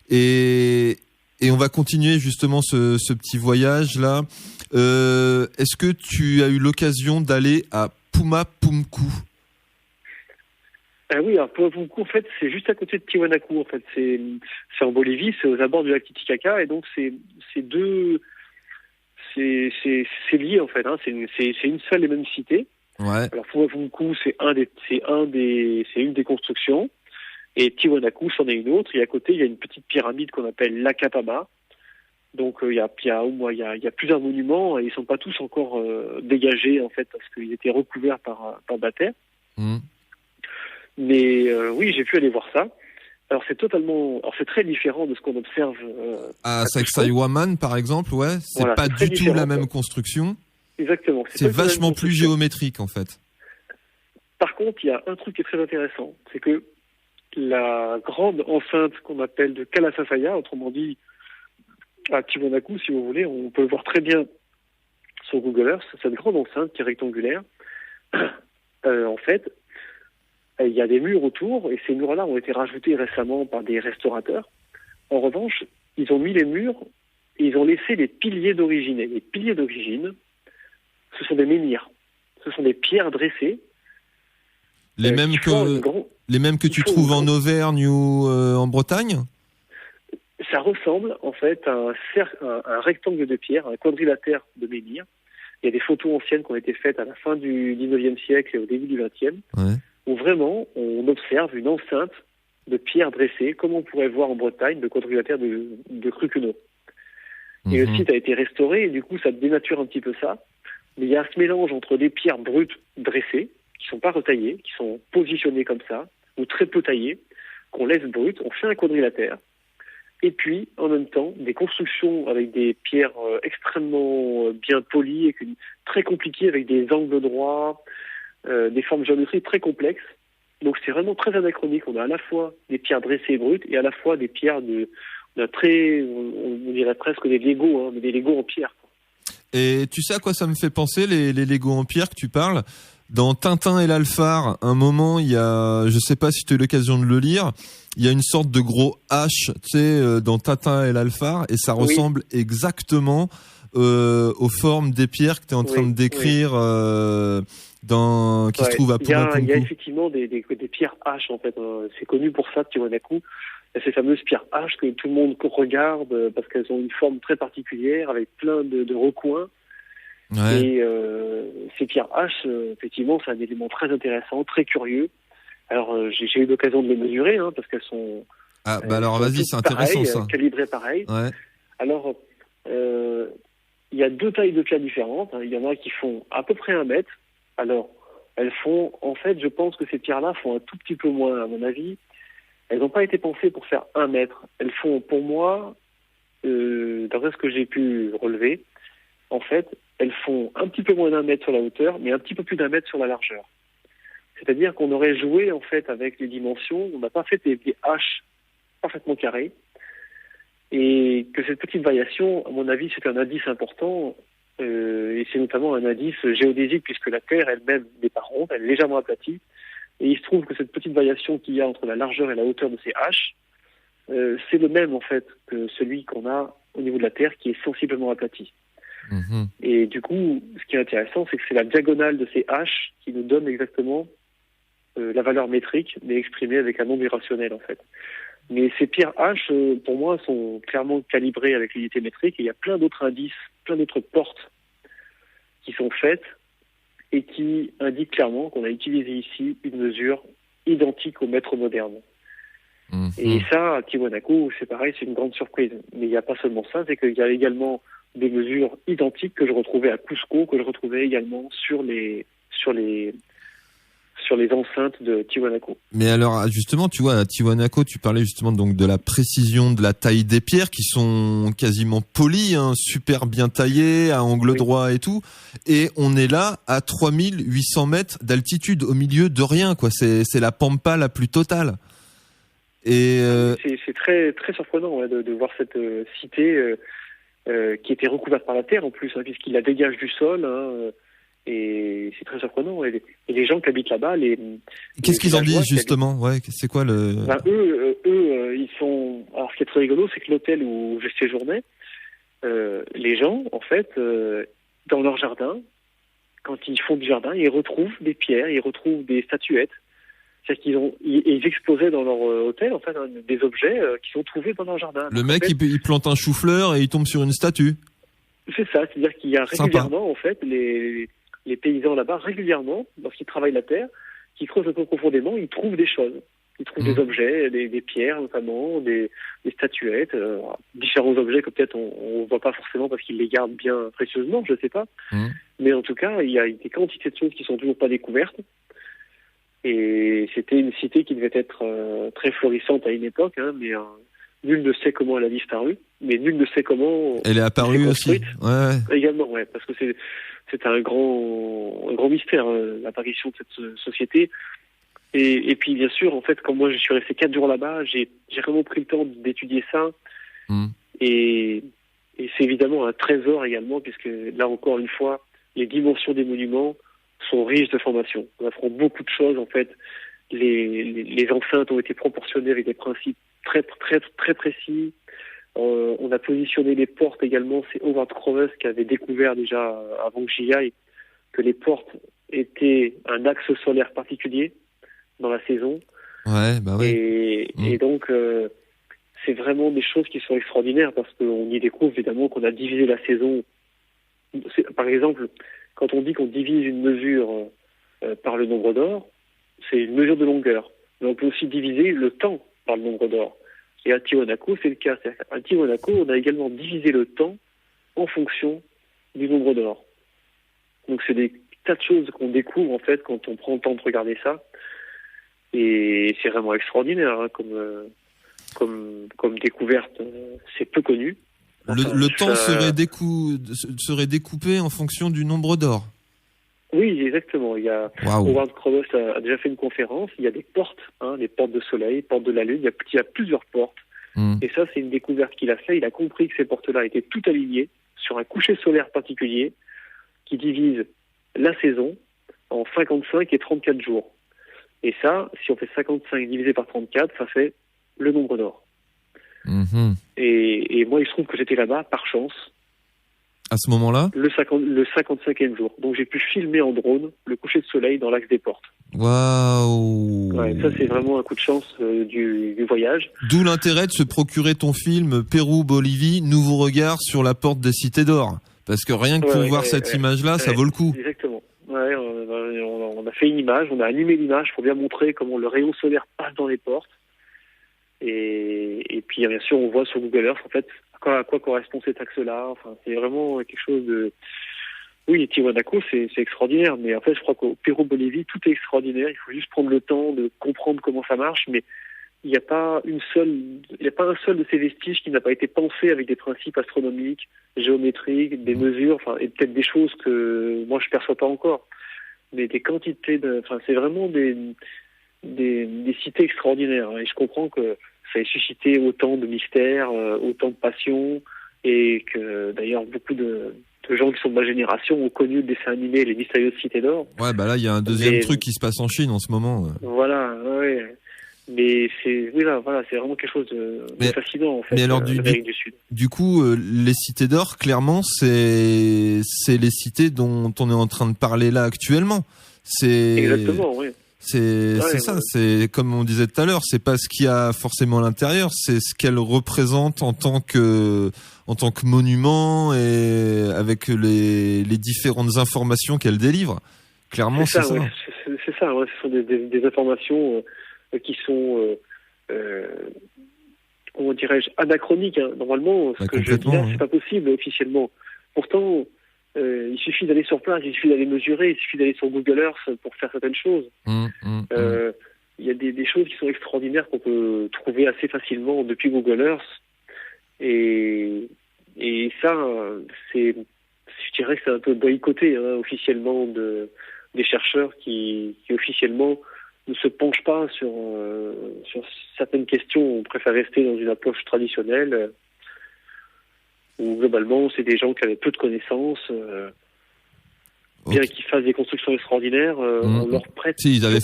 Et on va continuer justement ce petit voyage là. Est-ce que tu as eu l'occasion d'aller à Puma Punku? Oui, alors Puma Punku, en fait, c'est juste à côté de Tiwanaku. En fait, c'est en Bolivie, c'est aux abords du lac Titicaca, et donc c'est lié en fait. Hein. C'est une seule et même cité. Ouais. Alors Puma Punku, c'est une des constructions. Et Tiwanaku, c'en est une autre. Et à côté, il y a une petite pyramide qu'on appelle l'Akapama. Donc il y a plusieurs monuments. Et ils sont pas tous encore dégagés en fait parce qu'ils étaient recouverts par de la terre. Mais oui, j'ai pu aller voir ça. Alors c'est très différent de ce qu'on observe à Sacsayhuaman par exemple. Ouais, c'est voilà, pas du tout la même construction. Exactement. C'est vachement plus géométrique en fait. Par contre, il y a un truc qui est très intéressant, c'est que la grande enceinte qu'on appelle de Kalasasaya, autrement dit à Tiwanaku, si vous voulez, on peut le voir très bien sur Google Earth, cette grande enceinte qui est rectangulaire, en fait, il y a des murs autour, et ces murs-là ont été rajoutés récemment par des restaurateurs. En revanche, ils ont mis les murs et ils ont laissé les piliers d'origine. Et les piliers d'origine, ce sont des menhirs. Ce sont des pierres dressées. Les mêmes que tu trouves en Auvergne ou en Bretagne? Ça ressemble en fait à un rectangle de pierre, un quadrilatère de menhir. Il y a des photos anciennes qui ont été faites à la fin du 19e siècle et au début du 20e, où vraiment on observe une enceinte de pierres dressées, comme on pourrait voir en Bretagne, le quadrilatère de Cruquenot. Et le site a été restauré, et du coup ça dénature un petit peu ça. Mais il y a ce mélange entre des pierres brutes dressées, qui sont pas retaillées, qui sont positionnées comme ça, ou très peu taillées, qu'on laisse brutes, on fait un quadrilatère, et puis en même temps des constructions avec des pierres extrêmement bien polies, et très compliquées, avec des angles droits, des formes géométriques très complexes. Donc c'est vraiment très anachronique. On a à la fois des pierres dressées et brutes, et à la fois des pierres on dirait presque des Legos, hein, mais des Legos en pierre. Et tu sais à quoi ça me fait penser, les Legos en pierre que tu parles? Dans Tintin et l'Alphare, un moment, il y a, je sais pas si tu as eu l'occasion de le lire, il y a une sorte de gros H, tu sais, dans Tintin et l'Alphare, et ça ressemble exactement aux formes des pierres que tu es en train de décrire qui se trouvent à Puma Punku. Il y a effectivement des pierres H, en fait. C'est connu pour ça, Tiwanaku. Ces fameuses pierres H que tout le monde regarde parce qu'elles ont une forme très particulière, avec plein de recoins. Ouais. Et ces pierres H, effectivement, c'est un élément très intéressant, très curieux. Alors, j'ai eu l'occasion de les mesurer, hein, parce qu'elles sont... Ah, bah alors vas-y, c'est intéressant ça. Calibrées pareil. Ouais. Alors, il y a deux tailles de pierres différentes. Il y en a qui font à peu près 1 mètre. Alors, elles font... En fait, je pense que ces pierres-là font un tout petit peu moins, à mon avis. Elles n'ont pas été pensées pour faire 1 mètre. Elles font, pour moi, d'après ce que j'ai pu relever, en fait, elles font un petit peu moins d'1 mètre sur la hauteur, mais un petit peu plus d'1 mètre sur la largeur. C'est-à-dire qu'on aurait joué, en fait, avec les dimensions. On n'a pas fait des haches parfaitement carrées. Et que cette petite variation, à mon avis, c'est un indice important. Et c'est notamment un indice géodésique, puisque la Terre elle-même n'est pas ronde, elle est légèrement aplatie. Et il se trouve que cette petite variation qu'il y a entre la largeur et la hauteur de ces haches, c'est le même, en fait, que celui qu'on a au niveau de la Terre, qui est sensiblement aplati. Et du coup, ce qui est intéressant, c'est que c'est la diagonale de ces haches qui nous donne exactement la valeur métrique, mais exprimée avec un nombre irrationnel, en fait. Mais ces pierres H, pour moi, sont clairement calibrées avec l'unité métrique. Et il y a plein d'autres indices, plein d'autres portes qui sont faites et qui indiquent clairement qu'on a utilisé ici une mesure identique au mètre moderne. Et ça, à Tiwanaku, c'est pareil, c'est une grande surprise. Mais il n'y a pas seulement ça, c'est qu'il y a également des mesures identiques que je retrouvais à Cusco, que je retrouvais également sur les enceintes de Tiwanaku. Mais alors, justement, tu vois, à Tiwanaku, tu parlais justement donc de la précision de la taille des pierres qui sont quasiment polies, hein, super bien taillées, à angle droit et tout. Et on est là à 3800 mètres d'altitude, au milieu de rien, quoi. C'est la pampa la plus totale. Et c'est très très surprenant de voir cette cité qui était recouverte par la terre en plus, hein, puisqu'il la dégage du sol. Et c'est très surprenant. Et les gens qui habitent là-bas, qu'est-ce qu'ils en disent justement? Ouais, c'est quoi le... eux, ils sont. Alors, ce qui est très rigolo, c'est que l'hôtel où je séjournais, les gens, en fait, dans leur jardin, quand ils font du jardin, ils retrouvent des pierres, ils retrouvent des statuettes. C'est-à-dire ils exposaient dans leur hôtel, en fait, des objets qu'ils ont trouvés dans leur jardin. Le mec, il plante un chou-fleur et il tombe sur une statue. C'est ça, c'est-à-dire qu'il y a régulièrement, en fait, les paysans là-bas, régulièrement, lorsqu'ils travaillent la terre, qui creusent un peu profondément, ils trouvent des choses. Ils trouvent des objets, des pierres notamment, des statuettes, différents objets que peut-être on voit pas forcément parce qu'ils les gardent bien précieusement, je sais pas. Mais en tout cas, il y a des quantités de choses qui sont toujours pas découvertes. Et c'était une cité qui devait être très florissante à une époque, hein, mais nul ne sait comment elle a disparu, mais nul ne sait comment elle est apparue aussi. Ouais. Également, ouais, parce que c'est un grand mystère, l'apparition de cette société. Et puis bien sûr, en fait, quand moi je suis resté 4 jours là-bas, j'ai vraiment pris le temps d'étudier ça. Et c'est évidemment un trésor également, puisque là encore une fois, les dimensions des monuments sont riches de formations. On apprend beaucoup de choses en fait. Les enceintes ont été proportionnées avec des principes très très très précis. On a positionné les portes également. C'est Howard Crowes qui avait découvert déjà avant que j'y aille que les portes étaient un axe solaire particulier dans la saison. Ouais, bah ouais. Et donc c'est vraiment des choses qui sont extraordinaires parce qu'on y découvre évidemment qu'on a divisé la saison. Par exemple, quand on dit qu'on divise une mesure par le nombre d'or, c'est une mesure de longueur. Mais on peut aussi diviser le temps par le nombre d'or. Et à Tiwanaku, c'est le cas. À Tiwanaku, on a également divisé le temps en fonction du nombre d'or. Donc c'est des tas de choses qu'on découvre en fait quand on prend le temps de regarder ça. Et c'est vraiment extraordinaire hein, comme découverte. C'est peu connu. Le temps serait découpé en fonction du nombre d'or. Oui, exactement. Il y a Howard Crowes a déjà fait une conférence. Il y a des portes, les portes de soleil, portes de la lune. Il y a plusieurs portes. Et ça, c'est une découverte qu'il a fait. Il a compris que ces portes-là étaient toutes alignées sur un coucher solaire particulier qui divise la saison en 55 et 34 jours. Et ça, si on fait 55 divisé par 34, ça fait le nombre d'or. Et moi, il se trouve que j'étais là-bas par chance. À ce moment-là, le 55e jour. Donc j'ai pu filmer en drone le coucher de soleil dans l'axe des portes. Waouh. Ouais, ça c'est vraiment un coup de chance du voyage. D'où l'intérêt de se procurer ton film Pérou-Bolivie, nouveau regard sur la porte des cités d'or. Parce que rien que pour voir cette image-là, ça vaut le coup. Exactement. Ouais, on a fait une image, on a animé l'image pour bien montrer comment le rayon solaire passe dans les portes. Et puis bien sûr, on voit sur Google Earth en fait à quoi correspond cet axe-là. Enfin, c'est vraiment quelque chose de... Oui, Tiwanaku, c'est extraordinaire, mais en fait, je crois qu'au Pérou-Bolivie, tout est extraordinaire. Il faut juste prendre le temps de comprendre comment ça marche, mais il n'y a pas un seul de ces vestiges qui n'a pas été pensé avec des principes astronomiques, géométriques, des mesures, enfin, et peut-être des choses que moi je perçois pas encore. Mais des quantités c'est vraiment des cités extraordinaires. Et je comprends que ça ait suscité autant de mystères, autant de passion, et que d'ailleurs beaucoup de gens qui sont de ma génération ont connu le dessin animé Les Mystérieuses Cités d'Or. Ouais, bah là il y a un deuxième truc qui se passe en Chine en ce moment. Voilà, ouais. Mais c'est vraiment quelque chose de fascinant en fait. Mais alors du Sud. Du coup, les cités d'or, clairement, c'est les cités dont on est en train de parler là actuellement. Exactement, oui. C'est ça, c'est comme on disait tout à l'heure, c'est pas ce qu'il y a forcément à l'intérieur, c'est ce qu'elle représente en tant que monument et avec les différentes informations qu'elle délivre. Clairement, c'est ça. Ouais, c'est ça. Ouais, ce sont des informations qui sont, comment dirais-je, anachroniques. Hein. Normalement, ce que je dis là, c'est pas possible officiellement. Pourtant, il suffit d'aller sur place, il suffit d'aller mesurer, il suffit d'aller sur Google Earth pour faire certaines choses. Il y a des choses qui sont extraordinaires qu'on peut trouver assez facilement depuis Google Earth. Et ça, je dirais que c'est un peu boycotté officiellement des chercheurs qui officiellement ne se penchent pas sur certaines questions. On préfère rester dans une approche traditionnelle où globalement c'est des gens qui avaient peu de connaissances, bien qu'ils fassent des constructions extraordinaires, on leur prête. Si, ils avaient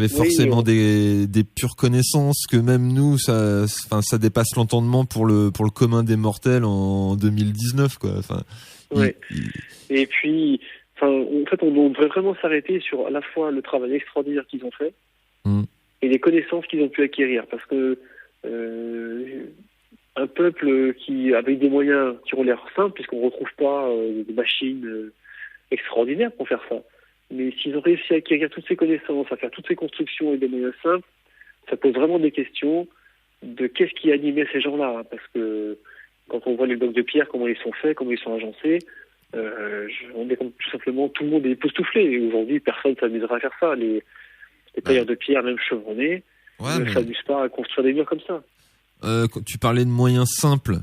forcément des pures connaissances que même nous, ça dépasse l'entendement pour le commun des mortels en 2019, quoi. Enfin. Et puis, en fait, on devrait vraiment s'arrêter sur à la fois le travail extraordinaire qu'ils ont fait et les connaissances qu'ils ont pu acquérir, parce que un peuple qui avec des moyens qui ont l'air simples, puisqu'on retrouve pas des machines extraordinaires pour faire ça. Mais s'ils ont réussi à acquérir toutes ces connaissances, à faire toutes ces constructions et des moyens simples, ça pose vraiment des questions de qu'est-ce qui animait ces gens-là. Hein, parce que quand on voit les blocs de pierre, comment ils sont faits, comment ils sont agencés, on est tout simplement, tout le monde est époustouflé. Et aujourd'hui, personne ne s'amusera à faire ça. Les tailleurs de pierre, même chevronnés, ne s'amusent pas à construire des murs comme ça. Tu parlais de moyens simples.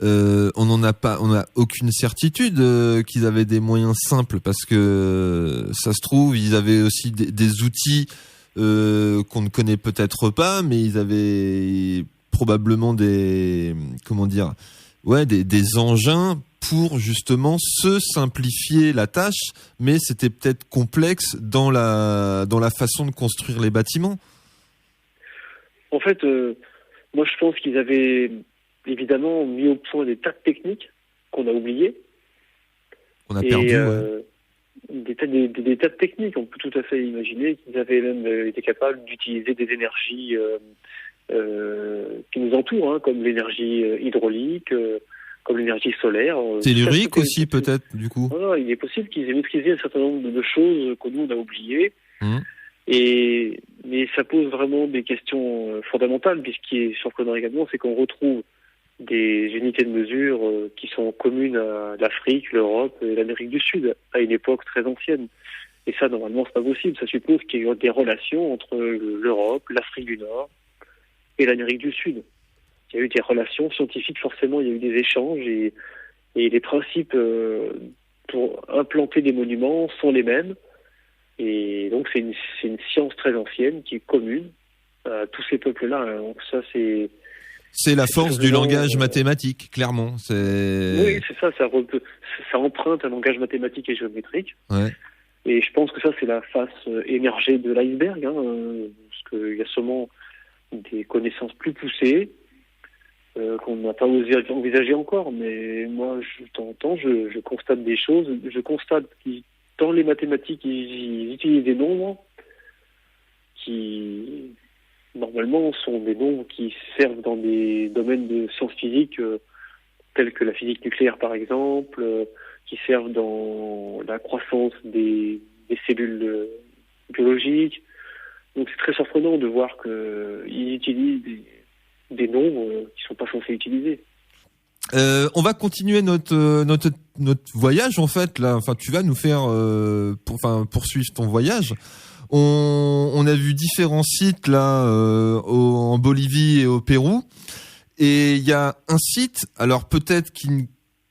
On a aucune certitude qu'ils avaient des moyens simples, parce que ça se trouve ils avaient aussi des outils qu'on ne connaît peut-être pas, mais ils avaient probablement des engins pour justement se simplifier la tâche, mais c'était peut-être complexe dans la façon de construire les bâtiments. En fait, moi je pense qu'ils avaient évidemment mis au point des tas de techniques qu'on a oubliées. On a perdu, des tas de techniques. On peut tout à fait imaginer qu'ils avaient même été capables d'utiliser des énergies qui nous entourent, hein, comme l'énergie hydraulique, comme l'énergie solaire. Tellurique aussi, peut-être, du coup. Voilà, il est possible qu'ils aient maîtrisé un certain nombre de choses que nous, on a oubliées. Mais ça pose vraiment des questions fondamentales, puisqu'il est surprenant également, c'est qu'on retrouve des unités de mesure qui sont communes à l'Afrique, l'Europe et l'Amérique du Sud, à une époque très ancienne. Et ça, normalement, c'est pas possible. Ça suppose qu'il y a eu des relations entre l'Europe, l'Afrique du Nord et l'Amérique du Sud. Il y a eu des relations scientifiques, forcément, il y a eu des échanges, et les principes pour implanter des monuments sont les mêmes. Et donc, c'est une science très ancienne qui est commune à tous ces peuples-là. Donc ça, c'est la force du langage mathématique, clairement. Oui, c'est ça. Ça emprunte un langage mathématique et géométrique. Ouais. Et je pense que ça, c'est la face émergée de l'iceberg, hein, parce qu'il y a sûrement des connaissances plus poussées qu'on n'a pas osé envisager encore. Mais moi, de temps en temps, je constate des choses. Je constate que dans les mathématiques, ils utilisent des nombres qui normalement sont des nombres qui servent dans des domaines de sciences physiques tels que la physique nucléaire par exemple, qui servent dans la croissance des cellules biologiques. Donc c'est très surprenant de voir qu'ils utilisent des nombres qui ne sont pas censés utiliser. On va continuer notre voyage en fait là. Enfin, tu vas nous faire poursuivre ton voyage. On a vu différents sites là en Bolivie et au Pérou, et il y a un site, alors peut-être qui ne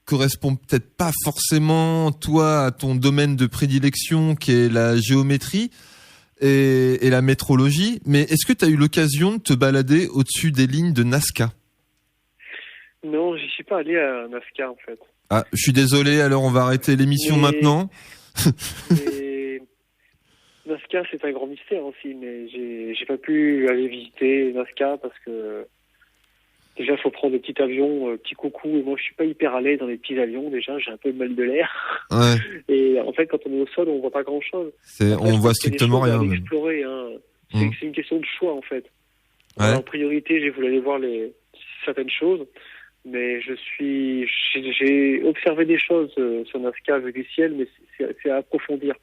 correspond peut-être pas forcément toi à ton domaine de prédilection, qui est la géométrie et la métrologie, mais est-ce que tu as eu l'occasion de te balader au-dessus des lignes de Nazca? Non, j'y suis pas allé à Nazca en fait. Ah, je suis désolé, alors on va arrêter l'émission maintenant. Nazca, c'est un grand mystère aussi, mais j'ai pas pu aller visiter Nazca parce que Déjà, il faut prendre le petit avion, petit coucou. Et moi, je suis pas hyper à l'aise dans les petits avions. Déjà, j'ai un peu mal de l'air. Ouais. Et en fait, quand on est au sol, on voit pas grand-chose. On voit strictement rien. Même. Explorer, hein. C'est une question de choix, en fait. Ouais. Alors, en priorité, j'ai voulu aller voir certaines choses, mais j'ai observé des choses sur Nazca vu du ciel, mais c'est à approfondir.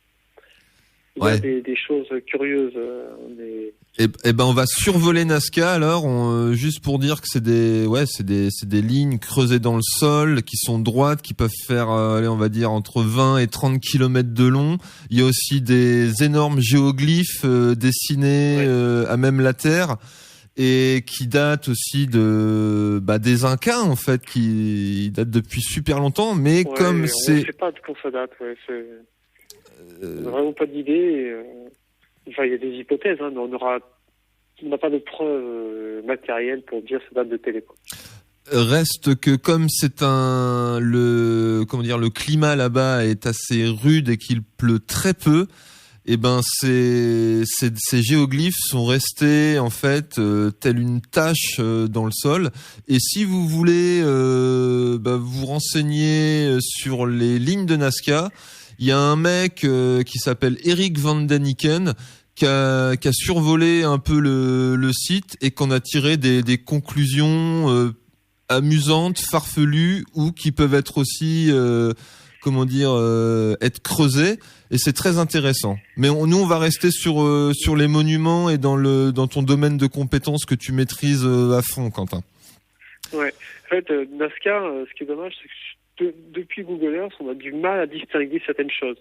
Il y a des choses curieuses. Eh ben, on va survoler Nazca alors, juste pour dire que c'est des lignes creusées dans le sol, qui sont droites, qui peuvent faire, on va dire entre 20 et 30 kilomètres de long. Il y a aussi des énormes géoglyphes dessinés à même la terre, et qui datent aussi des Incas en fait, qui datent depuis super longtemps, mais comme on c'est... ne sait pas de quand ça date, on n'a vraiment pas d'idée. Enfin, il y a des hypothèses, hein, mais on n'a pas de preuves matérielles pour dire ça date de telle époque. Reste que comme c'est le climat là-bas est assez rude et qu'il pleut très peu, et ben ces géoglyphes sont restés en fait telle une tache dans le sol. Et si vous voulez vous renseigner sur les lignes de Nazca, il y a un mec qui s'appelle Eric Van Daniken qui a survolé un peu le site et qu'on a tiré des conclusions amusantes, farfelues, ou qui peuvent être aussi être creusées, et c'est très intéressant. Mais nous on va rester sur les monuments et dans ton domaine de compétences que tu maîtrises à fond, Quentin. Ouais. En fait, Nazca, ce qui est dommage, c'est que depuis Google Earth, on a du mal à distinguer certaines choses.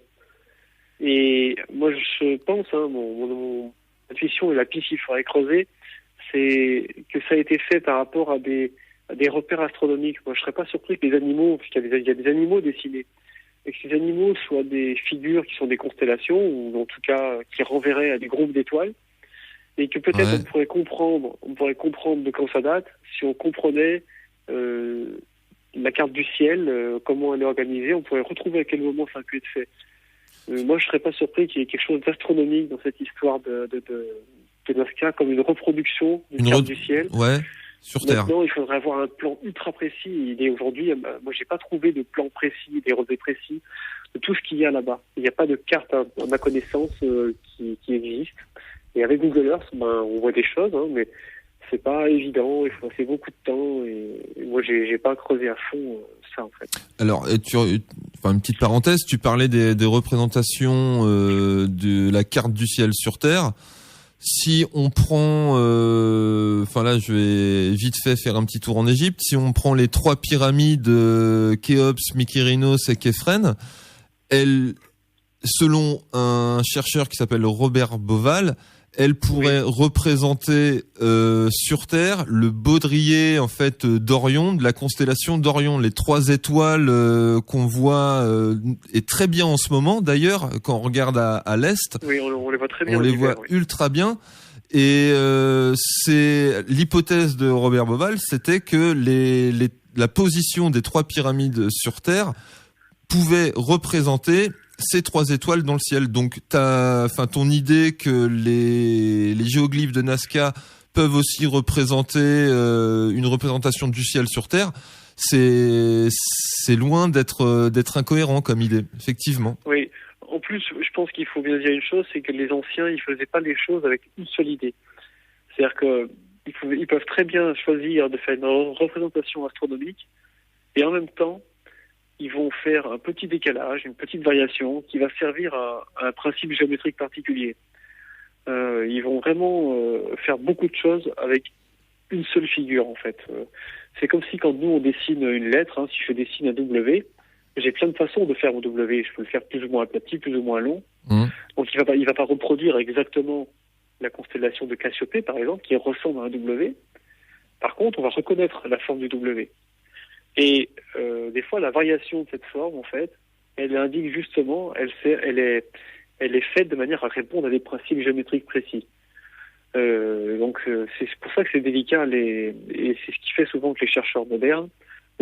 Et moi, je pense, mon intuition et la piste qu'il faudrait creuser, c'est que ça a été fait par rapport à des repères astronomiques. Moi, je serais pas surpris que les animaux, puisqu'il y a des animaux dessinés, et que ces animaux soient des figures qui sont des constellations, ou en tout cas qui renverraient à des groupes d'étoiles, et que peut-être on pourrait comprendre de quand ça date si on comprenait la carte du ciel, comment elle est organisée, on pourrait retrouver à quel moment ça a pu être fait. Moi, je serais pas surpris qu'il y ait quelque chose d'astronomique dans cette histoire de Nazca, comme une reproduction d'une carte du ciel. Ouais, sur Terre. Maintenant, il faudrait avoir un plan ultra précis. Et aujourd'hui, moi, j'ai pas trouvé de plan précis, des relevés précis de tout ce qu'il y a là-bas. Il n'y a pas de carte, à ma connaissance, qui existe. Et avec Google Earth, on voit des choses, mais c'est pas évident, il faut passer beaucoup de temps, et moi j'ai pas creusé à fond ça en fait. Alors, une petite parenthèse, tu parlais des représentations de la carte du ciel sur Terre. Si on prend, là je vais vite fait faire un petit tour en Égypte, si on prend les 3 pyramides Khéops, Mykérinos et Képhren, elles, selon un chercheur qui s'appelle Robert Bauval, elle pourrait représenter sur Terre le baudrier en fait d'Orion, de la constellation d'Orion, les 3 étoiles qu'on voit et très bien en ce moment d'ailleurs quand on regarde à l'est. Oui, on les voit très bien. On les voit ultra bien. Et c'est l'hypothèse de Robert Bauval, c'était que la position des 3 pyramides sur Terre pouvait représenter ces 3 étoiles dans le ciel. Donc, ton idée que les géoglyphes de Nazca peuvent aussi représenter une représentation du ciel sur Terre, c'est loin d'être incohérent comme idée, effectivement. Oui. En plus, je pense qu'il faut bien dire une chose, c'est que les anciens, ils faisaient pas les choses avec une seule idée. C'est-à-dire que ils peuvent très bien choisir de faire une représentation astronomique, et en même temps, ils vont faire un petit décalage, une petite variation qui va servir à un principe géométrique particulier. Ils vont vraiment faire beaucoup de choses avec une seule figure, en fait. C'est comme si quand nous, on dessine une lettre, si je dessine un W, j'ai plein de façons de faire mon W. Je peux le faire plus ou moins aplati, plus ou moins long. Donc il va pas reproduire exactement la constellation de Cassiopée, par exemple, qui ressemble à un W. Par contre, on va reconnaître la forme du W. Et des fois, la variation de cette forme, en fait, elle indique justement, elle est faite de manière à répondre à des principes géométriques précis. Donc c'est pour ça que c'est délicat, et c'est ce qui fait souvent que les chercheurs modernes,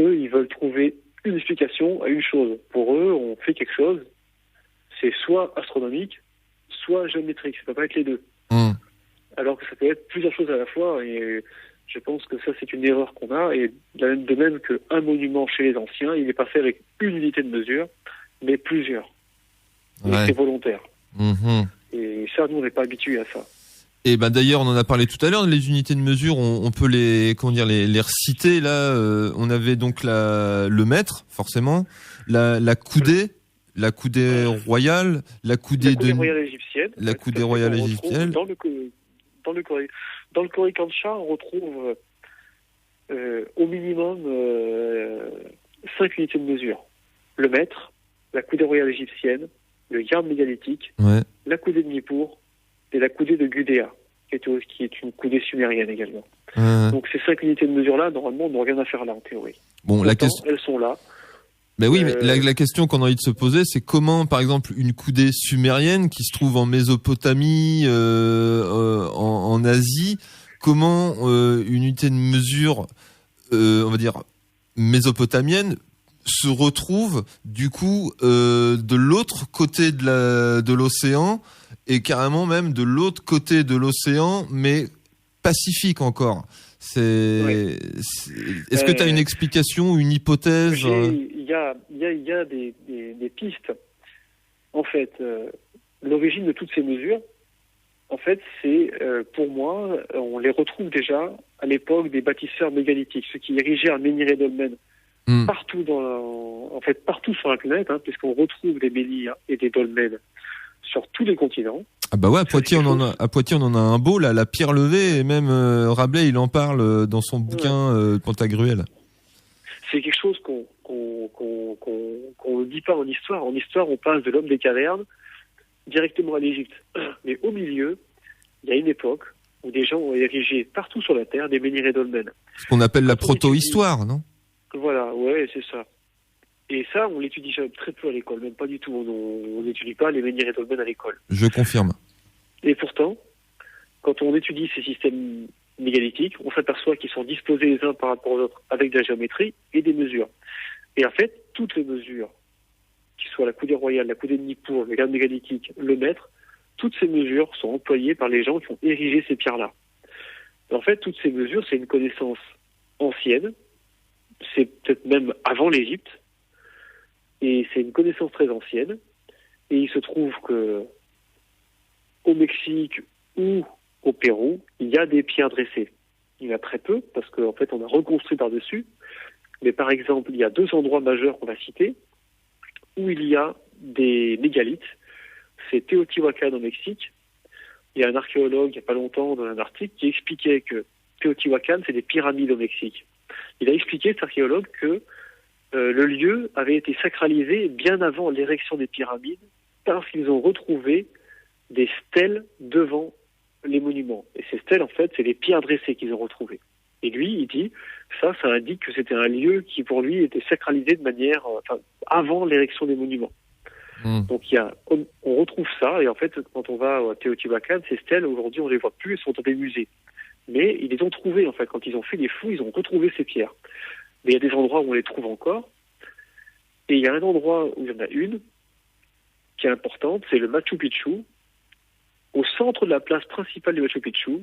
eux, ils veulent trouver une explication à une chose. Pour eux, on fait quelque chose, c'est soit astronomique, soit géométrique. Ça peut pas être les deux. Alors que ça peut être plusieurs choses à la fois, et Je pense que ça, c'est une erreur qu'on a, et de même qu'un monument chez les anciens, il n'est pas fait avec une unité de mesure, mais plusieurs. Et c'est volontaire. Et ça, nous, on n'est pas habitués à ça. Et ben d'ailleurs, on en a parlé tout à l'heure, les unités de mesure, on peut les reciter. Là, on avait donc le mètre, forcément, la coudée royale, la coudée royale égyptienne. La coudée royale égyptienne. Dans le Corée Kancha, on retrouve au minimum 5 unités de mesure. Le mètre, la coudée royale égyptienne, le yard mégalithique, la coudée de Nippur et la coudée de Gudea, qui est une coudée sumérienne également. Donc ces 5 unités de mesure-là, normalement, n'ont rien à faire là, en théorie. Bon, elles sont là. Ben oui, mais la question qu'on a envie de se poser, c'est comment, par exemple, une coudée sumérienne qui se trouve en Mésopotamie, en Asie, comment une unité de mesure, on va dire, mésopotamienne, se retrouve du coup de l'autre côté de l'océan, et carrément même de l'autre côté de l'océan, mais Pacifique encore. Est-ce que tu as une explication, une hypothèse? Il y a des pistes. En fait, l'origine de toutes ces mesures, en fait, c'est, pour moi, on les retrouve déjà à l'époque des bâtisseurs mégalithiques, ceux qui érigeaient un menhir et dolmen partout partout sur la planète, puisqu'on retrouve des menhirs et des dolmens sur tous les continents. Ah bah ouais, à Poitiers on en a un beau là, la pierre levée, et même Rabelais il en parle dans son bouquin Pantagruel. C'est quelque chose qu'on ne dit pas en histoire. En histoire, on passe de l'homme des cavernes directement à l'Égypte. Mais au milieu, il y a une époque où des gens ont érigé partout sur la Terre des menhirs et dolmens. Ce qu'on appelle la proto-histoire, non? Voilà, ouais, c'est ça. Et ça, on l'étudie très peu à l'école, même pas du tout. On n'étudie pas les menhirs et dolmens à l'école. Je confirme. Et pourtant, quand on étudie ces systèmes mégalithiques, on s'aperçoit qu'ils sont disposés les uns par rapport aux autres avec de la géométrie et des mesures. Et en fait, toutes les mesures, qu'il soit la coudée royale, la coudée de Nippur, le garde mégalithique, le mètre, toutes ces mesures sont employées par les gens qui ont érigé ces pierres-là. En fait, toutes ces mesures, c'est une connaissance ancienne, c'est peut-être même avant l'Égypte, et c'est une connaissance très ancienne. Et il se trouve que au Mexique ou au Pérou, il y a des pierres dressées. Il y en a très peu, parce qu'en fait, on a reconstruit par-dessus. Mais par exemple, il y a 2 endroits majeurs qu'on va citer, où il y a des mégalithes. C'est Teotihuacan au Mexique. Il y a un archéologue, il n'y a pas longtemps, dans un article, qui expliquait que Teotihuacan, c'est des pyramides au Mexique. Il a expliqué, cet archéologue, que le lieu avait été sacralisé bien avant l'érection des pyramides, parce qu'ils ont retrouvé des stèles devant les monuments. Et ces stèles, en fait, c'est les pierres dressées qu'ils ont retrouvées. Et lui, il dit, ça indique que c'était un lieu qui, pour lui, était sacralisé de manière, avant l'érection des monuments. Donc, on retrouve ça, et en fait, quand on va à Teotihuacan, ces stèles, aujourd'hui, on les voit plus, elles sont dans des musées. Mais ils les ont trouvées, en fait. Quand ils ont fait des fouilles, ils ont retrouvé ces pierres. Mais il y a des endroits où on les trouve encore. Et il y a un endroit où il y en a une, qui est importante, c'est le Machu Picchu. Au centre de la place principale du Machu Picchu,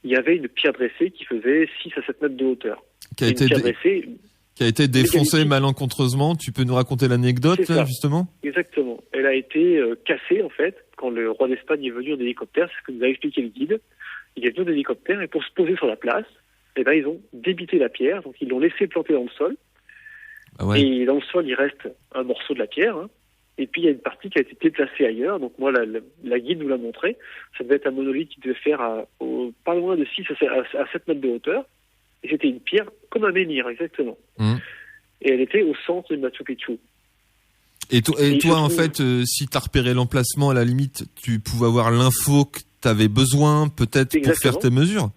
il y avait une pierre dressée qui faisait 6 à 7 mètres de hauteur. Qui a été défoncée malencontreusement. Tu peux nous raconter l'anecdote, là, justement? Exactement. Elle a été cassée, en fait, quand le roi d'Espagne est venu en hélicoptère. C'est ce que nous a expliqué le guide. Il est venu en hélicoptère, et pour se poser sur la place, ils ont débité la pierre, donc ils l'ont laissé planter dans le sol. Ah ouais. Et dans le sol, il reste un morceau de la pierre, et puis il y a une partie qui a été déplacée ailleurs. Donc moi, la guide nous l'a montré. Ça devait être un monolithe qui devait faire pas loin de 6 à 7 mètres de hauteur. Et c'était une pierre comme un menhir, exactement. Et elle était au centre du Machu Picchu. Et toi, en fait, si tu as repéré l'emplacement, à la limite, tu pouvais avoir l'info que tu avais besoin, peut-être, pour faire tes mesures?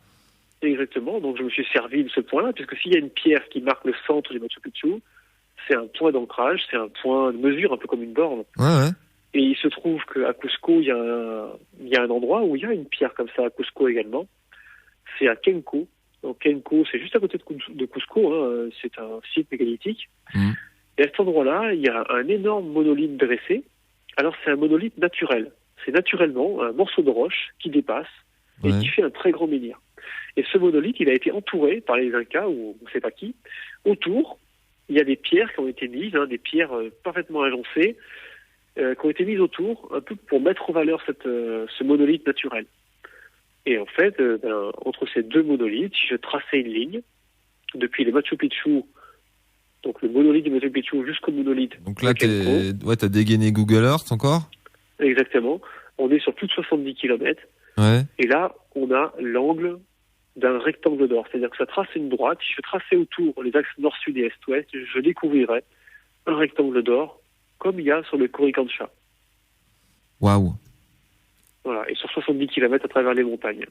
Exactement. Donc je me suis servi de ce point-là, puisque s'il y a une pierre qui marque le centre du Machu Picchu, c'est un point d'ancrage, c'est un point de mesure, un peu comme une borne. Ouais. Et il se trouve qu'à Cusco, il y a un endroit où il y a une pierre comme ça à Cusco également. C'est à Kenko. Donc Kenko, c'est juste à côté de Cusco, c'est un site mégalithique. Et à cet endroit-là, il y a un énorme monolithe dressé. Alors c'est un monolithe naturel. C'est naturellement un morceau de roche qui dépasse et qui fait un très grand menhir. Et ce monolithe, il a été entouré par les Incas, ou on ne sait pas qui. Autour, il y a des pierres qui ont été mises, des pierres parfaitement agencées, qui ont été mises autour, un peu pour mettre en valeur ce monolithe naturel. Et en fait, entre ces deux monolithes, si je traçais une ligne, depuis le Machu Picchu, donc le monolithe du Machu Picchu jusqu'au monolithe. Donc là, t'as dégainé Google Earth encore ? Exactement. On est sur plus de 70 km. Ouais. Et là, on a l'angle d'un rectangle d'or. C'est-à-dire que ça trace une droite. Si je traçais autour les axes nord, sud et est-ouest, je découvrirais un rectangle d'or, comme il y a sur le Coricancha. Waouh. Voilà. Et sur 70 km à travers les montagnes.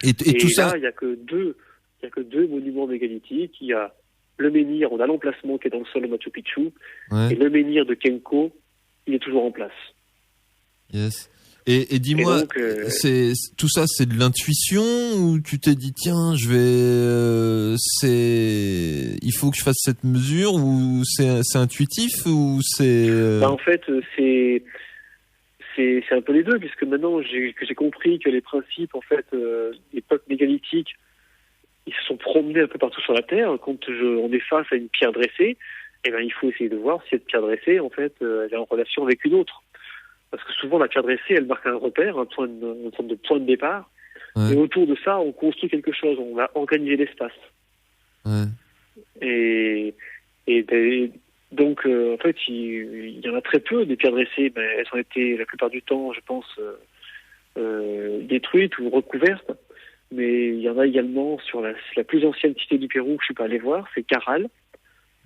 Et tout là, ça. Il n'y a que deux monuments mégalithiques. Il y a le menhir, on a l'emplacement qui est dans le sol de Machu Picchu. Ouais. Et le menhir de Kenko, il est toujours en place. Yes. Et dis-moi, et donc, tout ça, c'est de l'intuition ou tu t'es dit tiens, il faut que je fasse cette mesure, ou c'est intuitif, ou c'est en fait, c'est un peu les deux, puisque maintenant j'ai compris que les principes, en fait, des peuples mégalithiques, ils se sont promenés un peu partout sur la Terre. Quand on est face à une pierre dressée, il faut essayer de voir si cette pierre dressée, en fait, elle est en relation avec une autre. Parce que souvent, la pierre dressée, elle marque un repère, une sorte de point de départ. Ouais. Et autour de ça, on construit quelque chose. On va organiser l'espace. Ouais. Et donc, en fait, il y en a très peu des pierres dressées. Mais elles ont été, la plupart du temps, je pense, détruites ou recouvertes. Mais il y en a également sur la plus ancienne cité du Pérou que je suis pas allé voir, c'est Caral.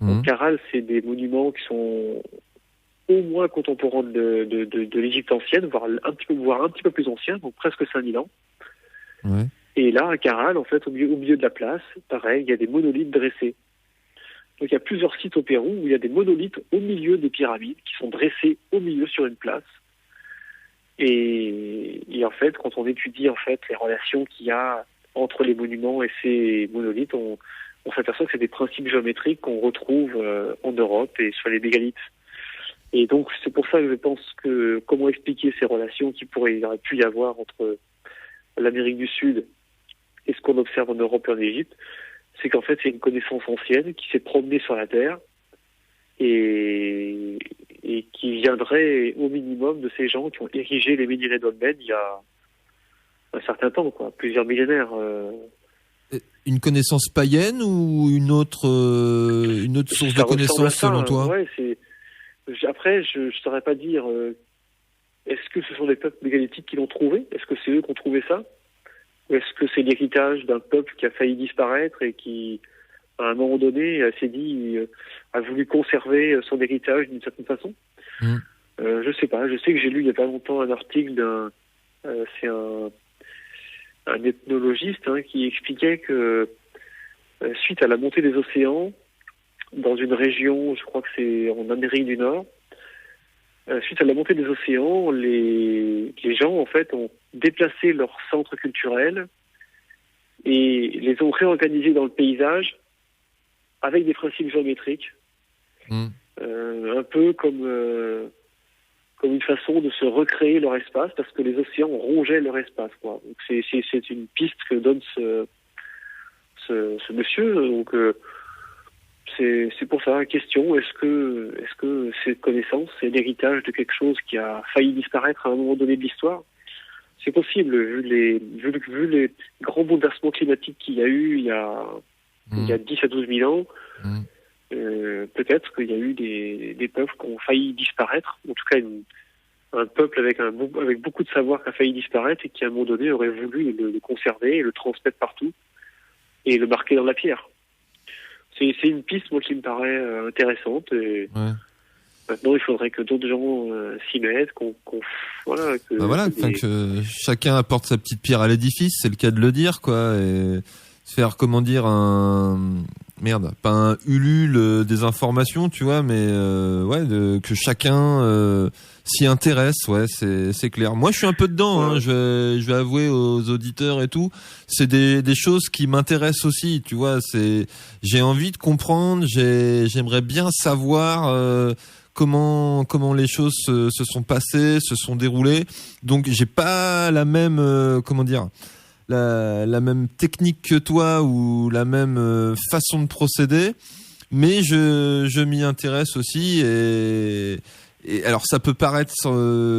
Donc, Caral, c'est des monuments qui sont au moins contemporains de l'Égypte ancienne, voire un petit peu plus anciens, donc presque 5000 ans. Ouais. Et là, à Caral, en fait, au milieu de la place, pareil, il y a des monolithes dressés. Donc il y a plusieurs sites au Pérou où il y a des monolithes au milieu des pyramides qui sont dressés au milieu sur une place. Et en fait, quand on étudie en fait les relations qu'il y a entre les monuments et ces monolithes, on s'aperçoit que c'est des principes géométriques qu'on retrouve en Europe et sur les mégalithes. Et donc, c'est pour ça que je pense que comment expliquer ces relations qu'il aurait pu y avoir entre l'Amérique du Sud et ce qu'on observe en Europe et en Égypte, c'est qu'en fait, c'est une connaissance ancienne qui s'est promenée sur la Terre et qui viendrait au minimum de ces gens qui ont érigé les menhirs dolmens il y a un certain temps, plusieurs millénaires. Une connaissance païenne ou une autre source de connaissance selon toi ? Ouais, après, je ne saurais pas dire. Est-ce que ce sont les peuples mégalithiques qui l'ont trouvé ? Est-ce que c'est eux qui ont trouvé ça ? Ou est-ce que c'est l'héritage d'un peuple qui a failli disparaître et qui, à un moment donné, s'est dit, a voulu conserver son héritage d'une certaine façon ? Je sais pas. Je sais que j'ai lu il y a pas longtemps un article c'est un ethnologiste qui expliquait que suite à la montée des océans dans une région, je crois que c'est en Amérique du Nord, suite à la montée des océans, les gens en fait ont déplacé leurs centres culturels et les ont réorganisés dans le paysage avec des principes géométriques, un peu comme une façon de se recréer leur espace parce que les océans rongeaient leur espace. Donc c'est une piste que donne ce monsieur. Donc c'est pour ça la question, est-ce que cette connaissance c'est l'héritage de quelque chose qui a failli disparaître à un moment donné de l'histoire ? C'est possible, vu les grands bouleversements climatiques qu'il y a eu il y a 10 à 12 000 ans. Peut-être qu'il y a eu des peuples qui ont failli disparaître, en tout cas un peuple avec beaucoup de savoir qui a failli disparaître et qui à un moment donné aurait voulu le conserver et le transmettre partout et le marquer dans la pierre. C'est une piste, moi, qui me paraît intéressante. Et maintenant, il faudrait que d'autres gens s'y mettent, que chacun apporte sa petite pierre à l'édifice, c'est le cas de le dire, quoi. Et faire, pas un Ulule des informations, tu vois, mais que chacun s'y intéresse, c'est clair. Moi, je suis un peu dedans, je vais avouer aux auditeurs et tout, c'est des choses qui m'intéressent aussi, tu vois, j'ai envie de comprendre, j'aimerais bien savoir comment les choses se sont passées, se sont déroulées. Donc j'ai pas la même la même technique que toi ou la même façon de procéder, mais je m'y intéresse aussi et alors ça peut paraître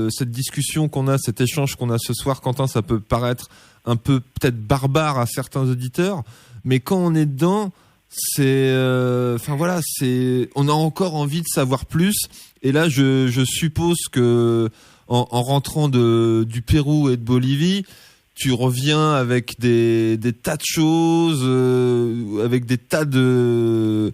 cette discussion qu'on a, cet échange qu'on a ce soir, Quentin, ça peut paraître un peu peut-être barbare à certains auditeurs, mais quand on est dedans, enfin voilà, on a encore envie de savoir plus. Et là, je suppose que en rentrant du Pérou et de Bolivie, tu reviens avec des tas de choses, avec des tas de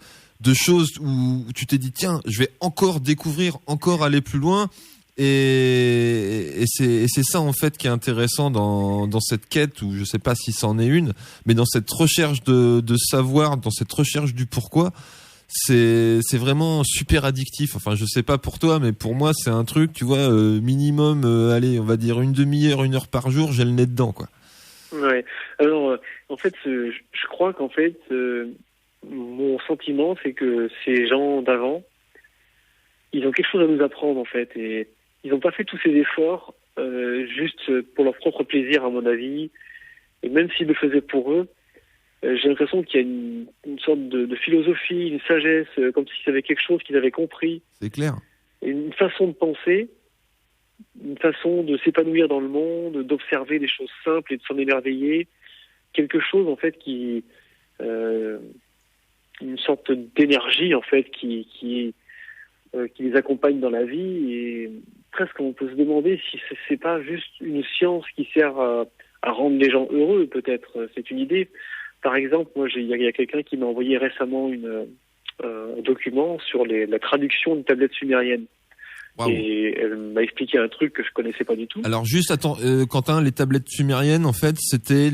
choses où tu t'es dit tiens, je vais encore découvrir, encore aller plus loin. Et c'est ça en fait qui est intéressant dans cette quête, ou je sais pas si c'en est une, mais dans cette recherche de savoir, dans cette recherche du pourquoi, c'est vraiment super addictif. Enfin, je sais pas pour toi, mais pour moi c'est un truc, tu vois, minimum, allez, on va dire une demi-heure, 1 heure par jour, j'ai le nez dedans, quoi. Ouais. Alors, en fait, je crois qu'en fait, mon sentiment, c'est que ces gens d'avant, ils ont quelque chose à nous apprendre, en fait, et ils n'ont pas fait tous ces efforts juste pour leur propre plaisir, à mon avis. Et même s'ils le faisaient pour eux, j'ai l'impression qu'il y a une sorte de philosophie, une sagesse, comme s'ils avaient quelque chose qu'ils avaient compris. C'est clair. Une façon de penser, une façon de s'épanouir dans le monde, d'observer des choses simples et de s'en émerveiller. Quelque chose, en fait, une sorte d'énergie, en fait, qui les accompagne dans la vie, et presque on peut se demander si c'est pas juste une science qui sert à rendre les gens heureux, peut-être. C'est une idée. Par exemple, moi, il y a quelqu'un qui m'a envoyé récemment un document sur la traduction d'une tablette sumérienne. Wow. Et elle m'a expliqué un truc que je connaissais pas du tout. Alors juste, attends, Quentin, les tablettes sumériennes, en fait, c'était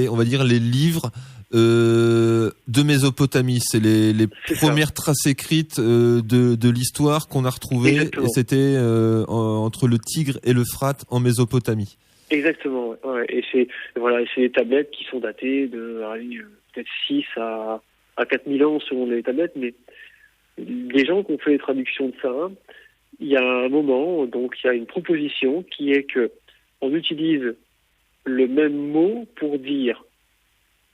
on va dire les livres de Mésopotamie. C'est les premières traces écrites de l'histoire qu'on a retrouvées. Exactement. Et c'était entre le Tigre et l'Euphrate en Mésopotamie. Exactement. Ouais. Et c'est des tablettes qui sont datées de peut-être 6 à 4000 ans selon les tablettes, mais les gens qui ont fait les traductions de ça, il y a un moment, donc il y a une proposition qui est que on utilise le même mot pour dire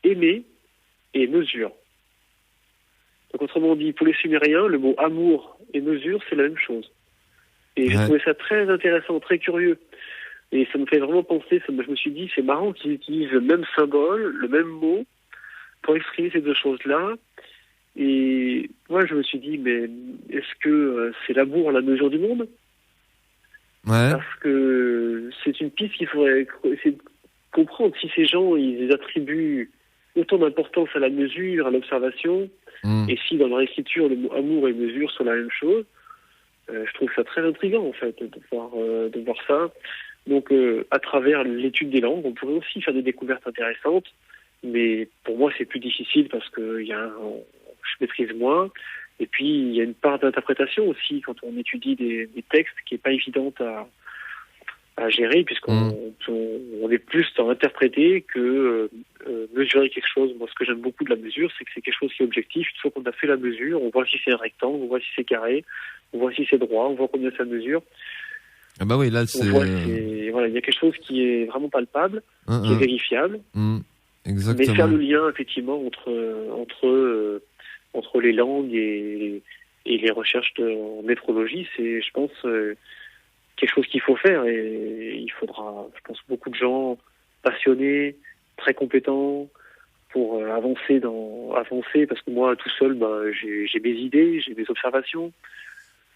aimer et mesure. Donc autrement dit, pour les Sumériens, le mot amour et mesure, c'est la même chose. Et j'ai trouvé ça très intéressant, très curieux. Et ça me fait vraiment penser, je me suis dit, c'est marrant qu'ils utilisent le même symbole, le même mot, pour exprimer ces deux choses-là. Et moi, je me suis dit, mais est-ce que c'est l'amour à la mesure du monde ? Ouais. Parce que c'est une piste qu'il faudrait essayer de comprendre. Si ces gens, ils attribuent autant d'importance à la mesure, à l'observation, et si dans leur écriture, le mot amour et mesure sont la même chose, je trouve ça très intriguant, en fait, de voir ça. Donc, à travers l'étude des langues, on pourrait aussi faire des découvertes intéressantes, mais pour moi, c'est plus difficile parce que je maîtrise moins. Et puis, il y a une part d'interprétation aussi quand on étudie des textes qui n'est pas évidente à gérer, puisqu'on est plus dans interpréter que mesurer quelque chose. Moi, ce que j'aime beaucoup de la mesure, c'est que c'est quelque chose qui est objectif. Une fois qu'on a fait la mesure, on voit si c'est un rectangle, on voit si c'est carré, on voit si c'est droit, on voit combien ça mesure. Ah bah oui, là c'est. Voilà, il y a quelque chose qui est vraiment palpable, qui est vérifiable. Exactement. Mais faire le lien effectivement entre les langues et les recherches en métrologie, c'est, je pense, quelque chose qu'il faut faire. Et il faudra, je pense, beaucoup de gens passionnés, très compétents pour avancer, parce que moi, tout seul, j'ai mes idées, j'ai mes observations.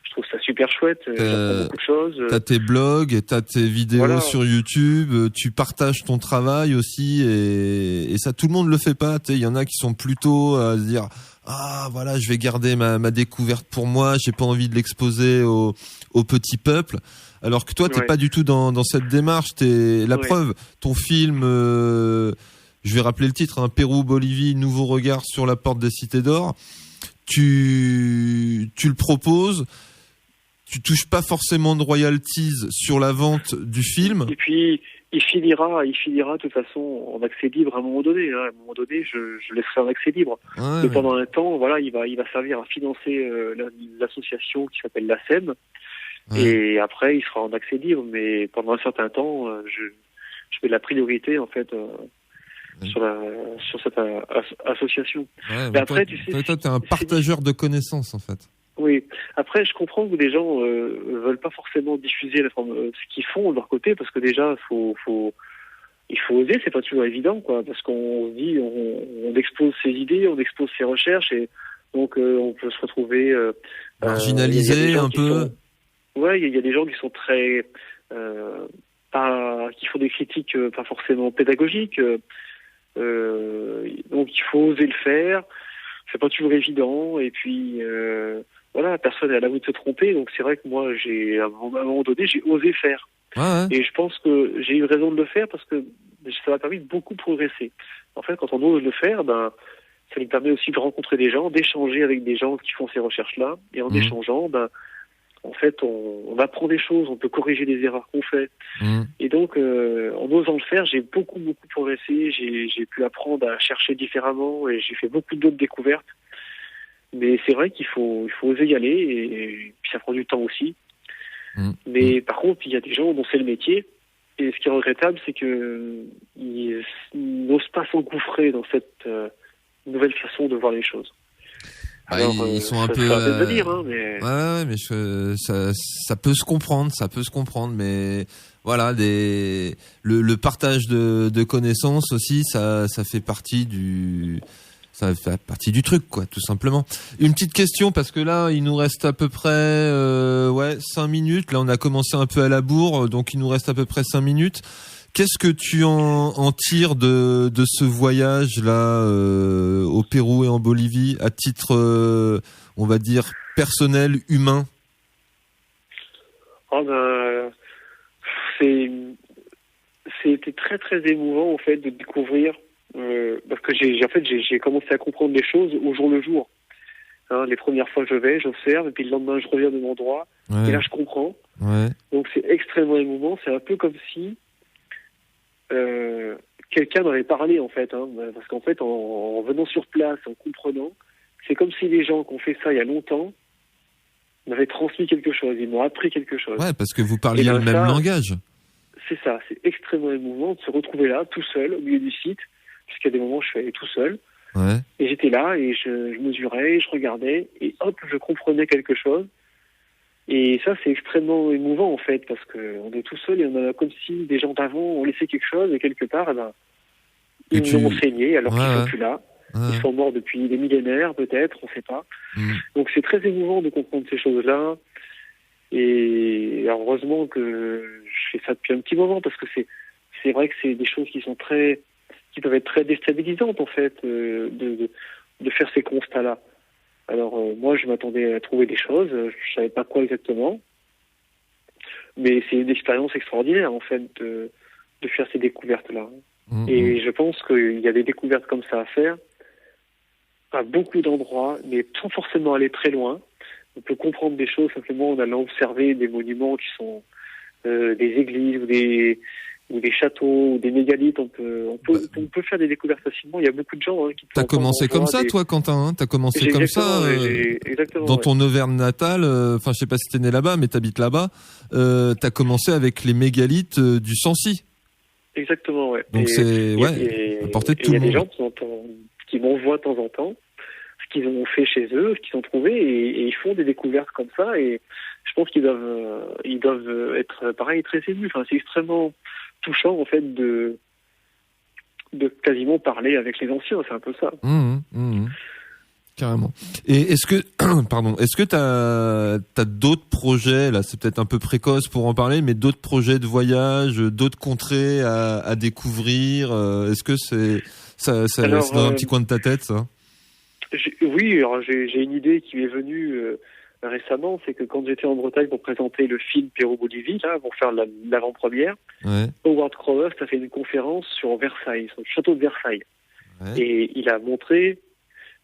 Je trouve ça super chouette, j'apprends beaucoup de choses. T'as tes blogs, t'as tes vidéos sur YouTube, tu partages ton travail aussi, et ça, tout le monde le fait pas. Il y en a qui sont plutôt à se dire voilà, je vais garder ma découverte pour moi, j'ai pas envie de l'exposer au petit peuple. Alors que toi, t'es pas du tout dans cette démarche. T'es la preuve. Ton film, je vais rappeler le titre, Pérou, Bolivie, nouveau regard sur la porte des cités d'or. Tu le proposes. Tu touches pas forcément de royalties sur la vente du film. Et puis, il finira de toute façon en accès libre à un moment donné. À un moment donné, je laisserai en accès libre. Mais pendant un temps, voilà, il va servir à financer l'association qui s'appelle la SEM. Et après, il sera en accès libre. Mais pendant un certain temps, je mets la priorité, en fait, sur cette association. Ouais, mais après, toi, t'es un partageur de connaissances, en fait. Oui. Après, je comprends que les gens veulent pas forcément diffuser ce qu'ils font de leur côté, parce que déjà, il faut oser. C'est pas toujours évident, quoi, parce qu'on se dit, on expose ses idées, on expose ses recherches, et donc on peut se retrouver marginalisé un peu. Ouais, il y a des gens qui sont très qui font des critiques pas forcément pédagogiques. Donc il faut oser le faire. C'est pas toujours évident. Et puis voilà, personne n'a l'avou de se tromper. Donc c'est vrai que moi, à un moment donné, j'ai osé faire. Ouais. Et je pense que j'ai eu raison de le faire parce que ça m'a permis de beaucoup progresser. En fait, quand on ose le faire, ça nous permet aussi de rencontrer des gens, d'échanger avec des gens qui font ces recherches-là. Et en échangeant, en fait, on apprend des choses, on peut corriger les erreurs qu'on fait. Et donc, en osant le faire, j'ai beaucoup progressé. J'ai pu apprendre à chercher différemment et j'ai fait beaucoup d'autres découvertes. Mais c'est vrai qu'il faut oser y aller et puis ça prend du temps aussi. Mais par contre, il y a des gens dont c'est le métier. Et ce qui est regrettable, c'est qu'ils n'osent pas s'engouffrer dans cette nouvelle façon de voir les choses. Alors, ils sont un peu. De dire, hein, mais... Ouais, mais ça peut se comprendre, mais voilà, le partage de connaissances aussi, ça fait partie du truc, quoi, tout simplement. Une petite question, parce que là, il nous reste à peu près 5 minutes. Là, on a commencé un peu à la bourre, donc il nous reste à peu près 5 minutes. Qu'est-ce que tu en tires de ce voyage-là au Pérou et en Bolivie, à titre, on va dire, personnel, humain? C'était très très émouvant, en fait, de découvrir, parce que j'ai commencé à comprendre les choses au jour le jour. Hein, les premières fois j'observe, et puis le lendemain je reviens de mon endroit, et là je comprends. Ouais. Donc c'est extrêmement émouvant. C'est un peu comme si quelqu'un m'avait parlé, en fait, hein, parce qu'en fait, en venant sur place, en comprenant, c'est comme si les gens qui ont fait ça il y a longtemps m'avaient transmis quelque chose, ils m'ont appris quelque chose. Ouais, parce que vous parliez le même langage. C'est ça, c'est extrêmement émouvant de se retrouver là, tout seul, au milieu du site, puisqu'à des moments je suis allé tout seul, et j'étais là, et je mesurais, je regardais, et hop, je comprenais quelque chose. Et ça, c'est extrêmement émouvant, en fait, parce qu'on est tout seul et on a comme si des gens d'avant ont laissé quelque chose, et quelque part, ils nous ont enseigné alors qu'ils sont plus là. Ils sont morts depuis des millénaires, peut-être, on ne sait pas. Donc c'est très émouvant de comprendre ces choses-là. Et heureusement que je fais ça depuis un petit moment, parce que c'est vrai que c'est des choses qui peuvent être très déstabilisantes, en fait, de faire ces constats-là. Alors moi, je m'attendais à trouver des choses, je savais pas quoi exactement, mais c'est une expérience extraordinaire, en fait, de faire ces découvertes-là. Et je pense qu'il y a des découvertes comme ça à faire à beaucoup d'endroits, mais sans forcément aller très loin. On peut comprendre des choses simplement en allant observer des monuments qui sont des églises ou des châteaux ou des mégalithes. On peut faire des découvertes facilement. Il y a beaucoup de gens qui... T'as commencé comme ça, toi, Quentin, hein? T'as commencé comme ça dans ton Auvergne natale. Enfin, je sais pas si t'es né là-bas, mais t'habites là-bas. T'as commencé avec les mégalithes du Sancy. Exactement, ouais. Donc à portée de tout le monde. Il y a des gens qui m'envoient de temps en temps ce qu'ils ont fait chez eux, ce qu'ils ont trouvé, et ils font des découvertes comme ça. Et je pense qu'ils doivent être, pareil, très émus. Enfin, c'est extrêmement touchant, en fait, de quasiment parler avec les anciens. C'est un peu ça. Carrément. Et est-ce que t'as d'autres projets, là, c'est peut-être un peu précoce pour en parler, mais d'autres projets de voyage, d'autres contrées à découvrir? Est-ce que ça dans un petit coin de ta tête, ça? Oui, alors j'ai une idée qui m'est venue récemment, c'est que quand j'étais en Bretagne pour présenter le film Pérou-Bolivie, là, pour faire l'avant-première, Howard Crowhurst a fait une conférence sur Versailles, sur le château de Versailles. Et il a montré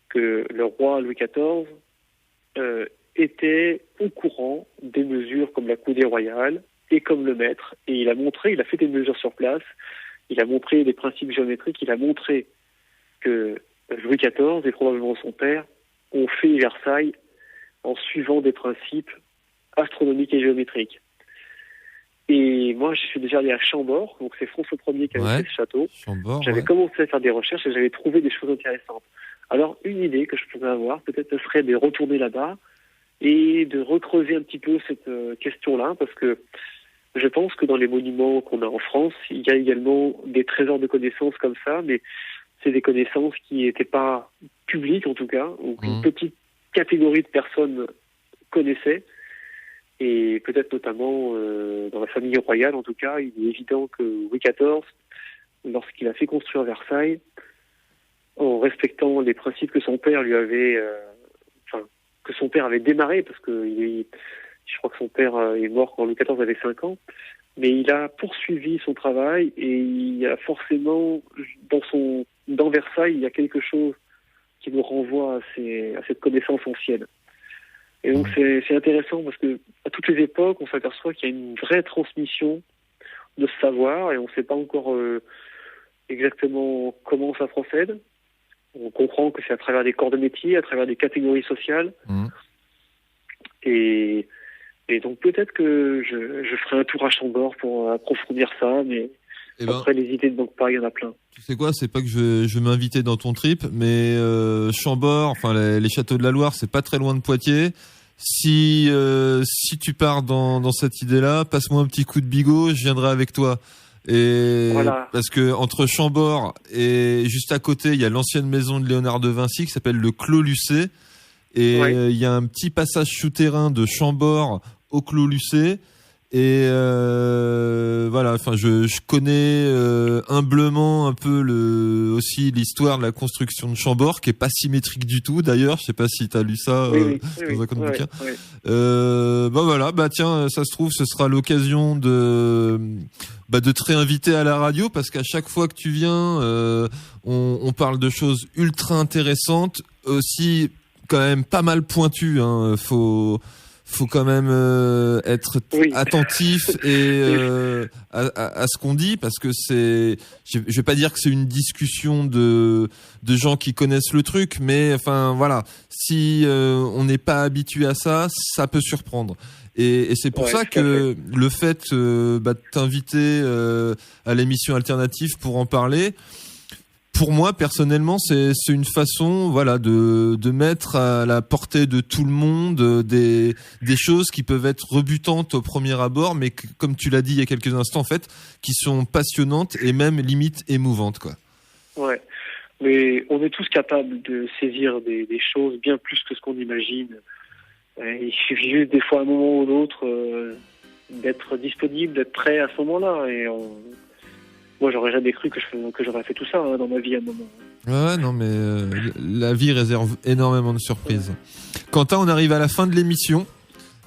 que le roi Louis XIV était au courant des mesures comme la coudée royale et comme le maître. Et il a fait des mesures sur place, il a montré des principes géométriques, il a montré que Louis XIV et probablement son père ont fait Versailles en suivant des principes astronomiques et géométriques. Et moi, je suis déjà allé à Chambord, donc c'est François Ier qui avait fait ce château. Chambord, j'avais commencé à faire des recherches et j'avais trouvé des choses intéressantes. Alors, une idée que je pourrais avoir, peut-être, ce serait de retourner là-bas et de recreuser un petit peu cette question-là, parce que je pense que dans les monuments qu'on a en France, il y a également des trésors de connaissances comme ça, mais c'est des connaissances qui n'étaient pas publiques, en tout cas, ou qu'une petite catégorie de personnes connaissaient. Et peut-être notamment dans la famille royale, en tout cas, il est évident que Louis XIV, lorsqu'il a fait construire Versailles, en respectant les principes que son père lui avait, que son père avait démarré, parce que je crois que son père est mort quand Louis XIV avait 5 ans, mais il a poursuivi son travail et il y a forcément, dans Versailles, il y a quelque chose qui nous renvoie à cette connaissance ancienne. Et donc c'est intéressant parce que à toutes les époques, on s'aperçoit qu'il y a une vraie transmission de ce savoir et on ne sait pas encore exactement comment ça procède. On comprend que c'est à travers des corps de métier, à travers des catégories sociales. Et donc peut-être que je ferai un tour à Chambord pour approfondir ça, mais après les idées de Banque Paris, il y en a plein. Tu sais quoi, c'est pas que je vais m'inviter dans ton trip, mais Chambord, enfin les châteaux de la Loire, c'est pas très loin de Poitiers. Si tu pars dans cette idée-là, passe-moi un petit coup de bigot, je viendrai avec toi. Et voilà. Parce que entre Chambord et juste à côté, il y a l'ancienne maison de Léonard de Vinci qui s'appelle le Clos Lucé. Et il y a un petit passage souterrain de Chambord au Clos Lucé. Et voilà, enfin je connais humblement un peu aussi l'histoire de la construction de Chambord, qui est pas symétrique du tout d'ailleurs. Je sais pas si tu as lu ça dans un bouquin. Voilà, tiens, ça se trouve ce sera l'occasion de te réinviter à la radio, parce qu'à chaque fois que tu viens, on parle de choses ultra intéressantes, aussi quand même pas mal pointues, hein. Faut quand même être attentif et à ce qu'on dit, parce que je vais pas dire que c'est une discussion de gens qui connaissent le truc, mais enfin voilà, si on n'est pas habitué à ça, ça peut surprendre. Et c'est pour ça que le fait de t'inviter à l'émission alternative pour en parler, pour moi personnellement, c'est une façon, voilà, de mettre à la portée de tout le monde des choses qui peuvent être rebutantes au premier abord, mais comme tu l'as dit il y a quelques instants, en fait, qui sont passionnantes et même limite émouvantes, quoi. Ouais, mais on est tous capables de saisir des choses bien plus que ce qu'on imagine. Il suffit juste des fois, à un moment ou l'autre, d'être disponible, d'être prêt à ce moment-là, et moi, j'aurais jamais cru que j'aurais fait tout ça dans ma vie à un moment. Ouais, non, mais la vie réserve énormément de surprises. Quentin, on arrive à la fin de l'émission,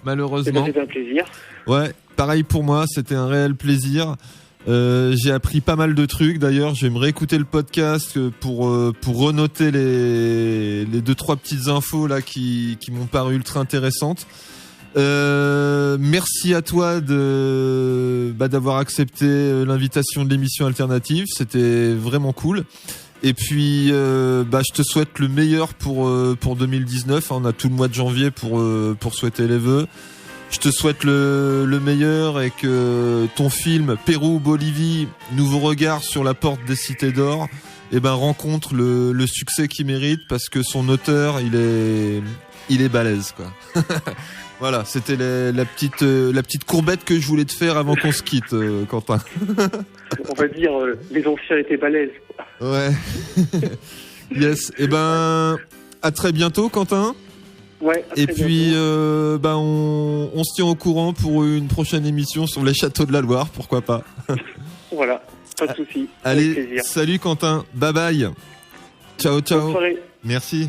malheureusement. C'était un plaisir. Ouais, pareil pour moi, c'était un réel plaisir. J'ai appris pas mal de trucs. D'ailleurs, je vais me réécouter le podcast pour renoter les 2-3 petites infos là qui m'ont paru ultra intéressantes. Merci à toi d'avoir accepté l'invitation de l'émission alternative, c'était vraiment cool. Et puis je te souhaite le meilleur pour 2019. On a tout le mois de janvier pour souhaiter les vœux. Je te souhaite le meilleur et que ton film Pérou-Bolivie, nouveau regard sur la porte des cités d'or, rencontre le succès qu'il mérite, parce que son auteur il est balèze, quoi. Voilà, c'était la petite courbette que je voulais te faire avant qu'on se quitte, Quentin. On va dire les anciens étaient balèzes. Ouais. Yes. À très bientôt, Quentin. Ouais. Et puis on se tient au courant pour une prochaine émission sur les châteaux de la Loire, pourquoi pas. Voilà, pas de souci. Allez, salut Quentin. Bye bye. Ciao. Bonne soirée. Merci.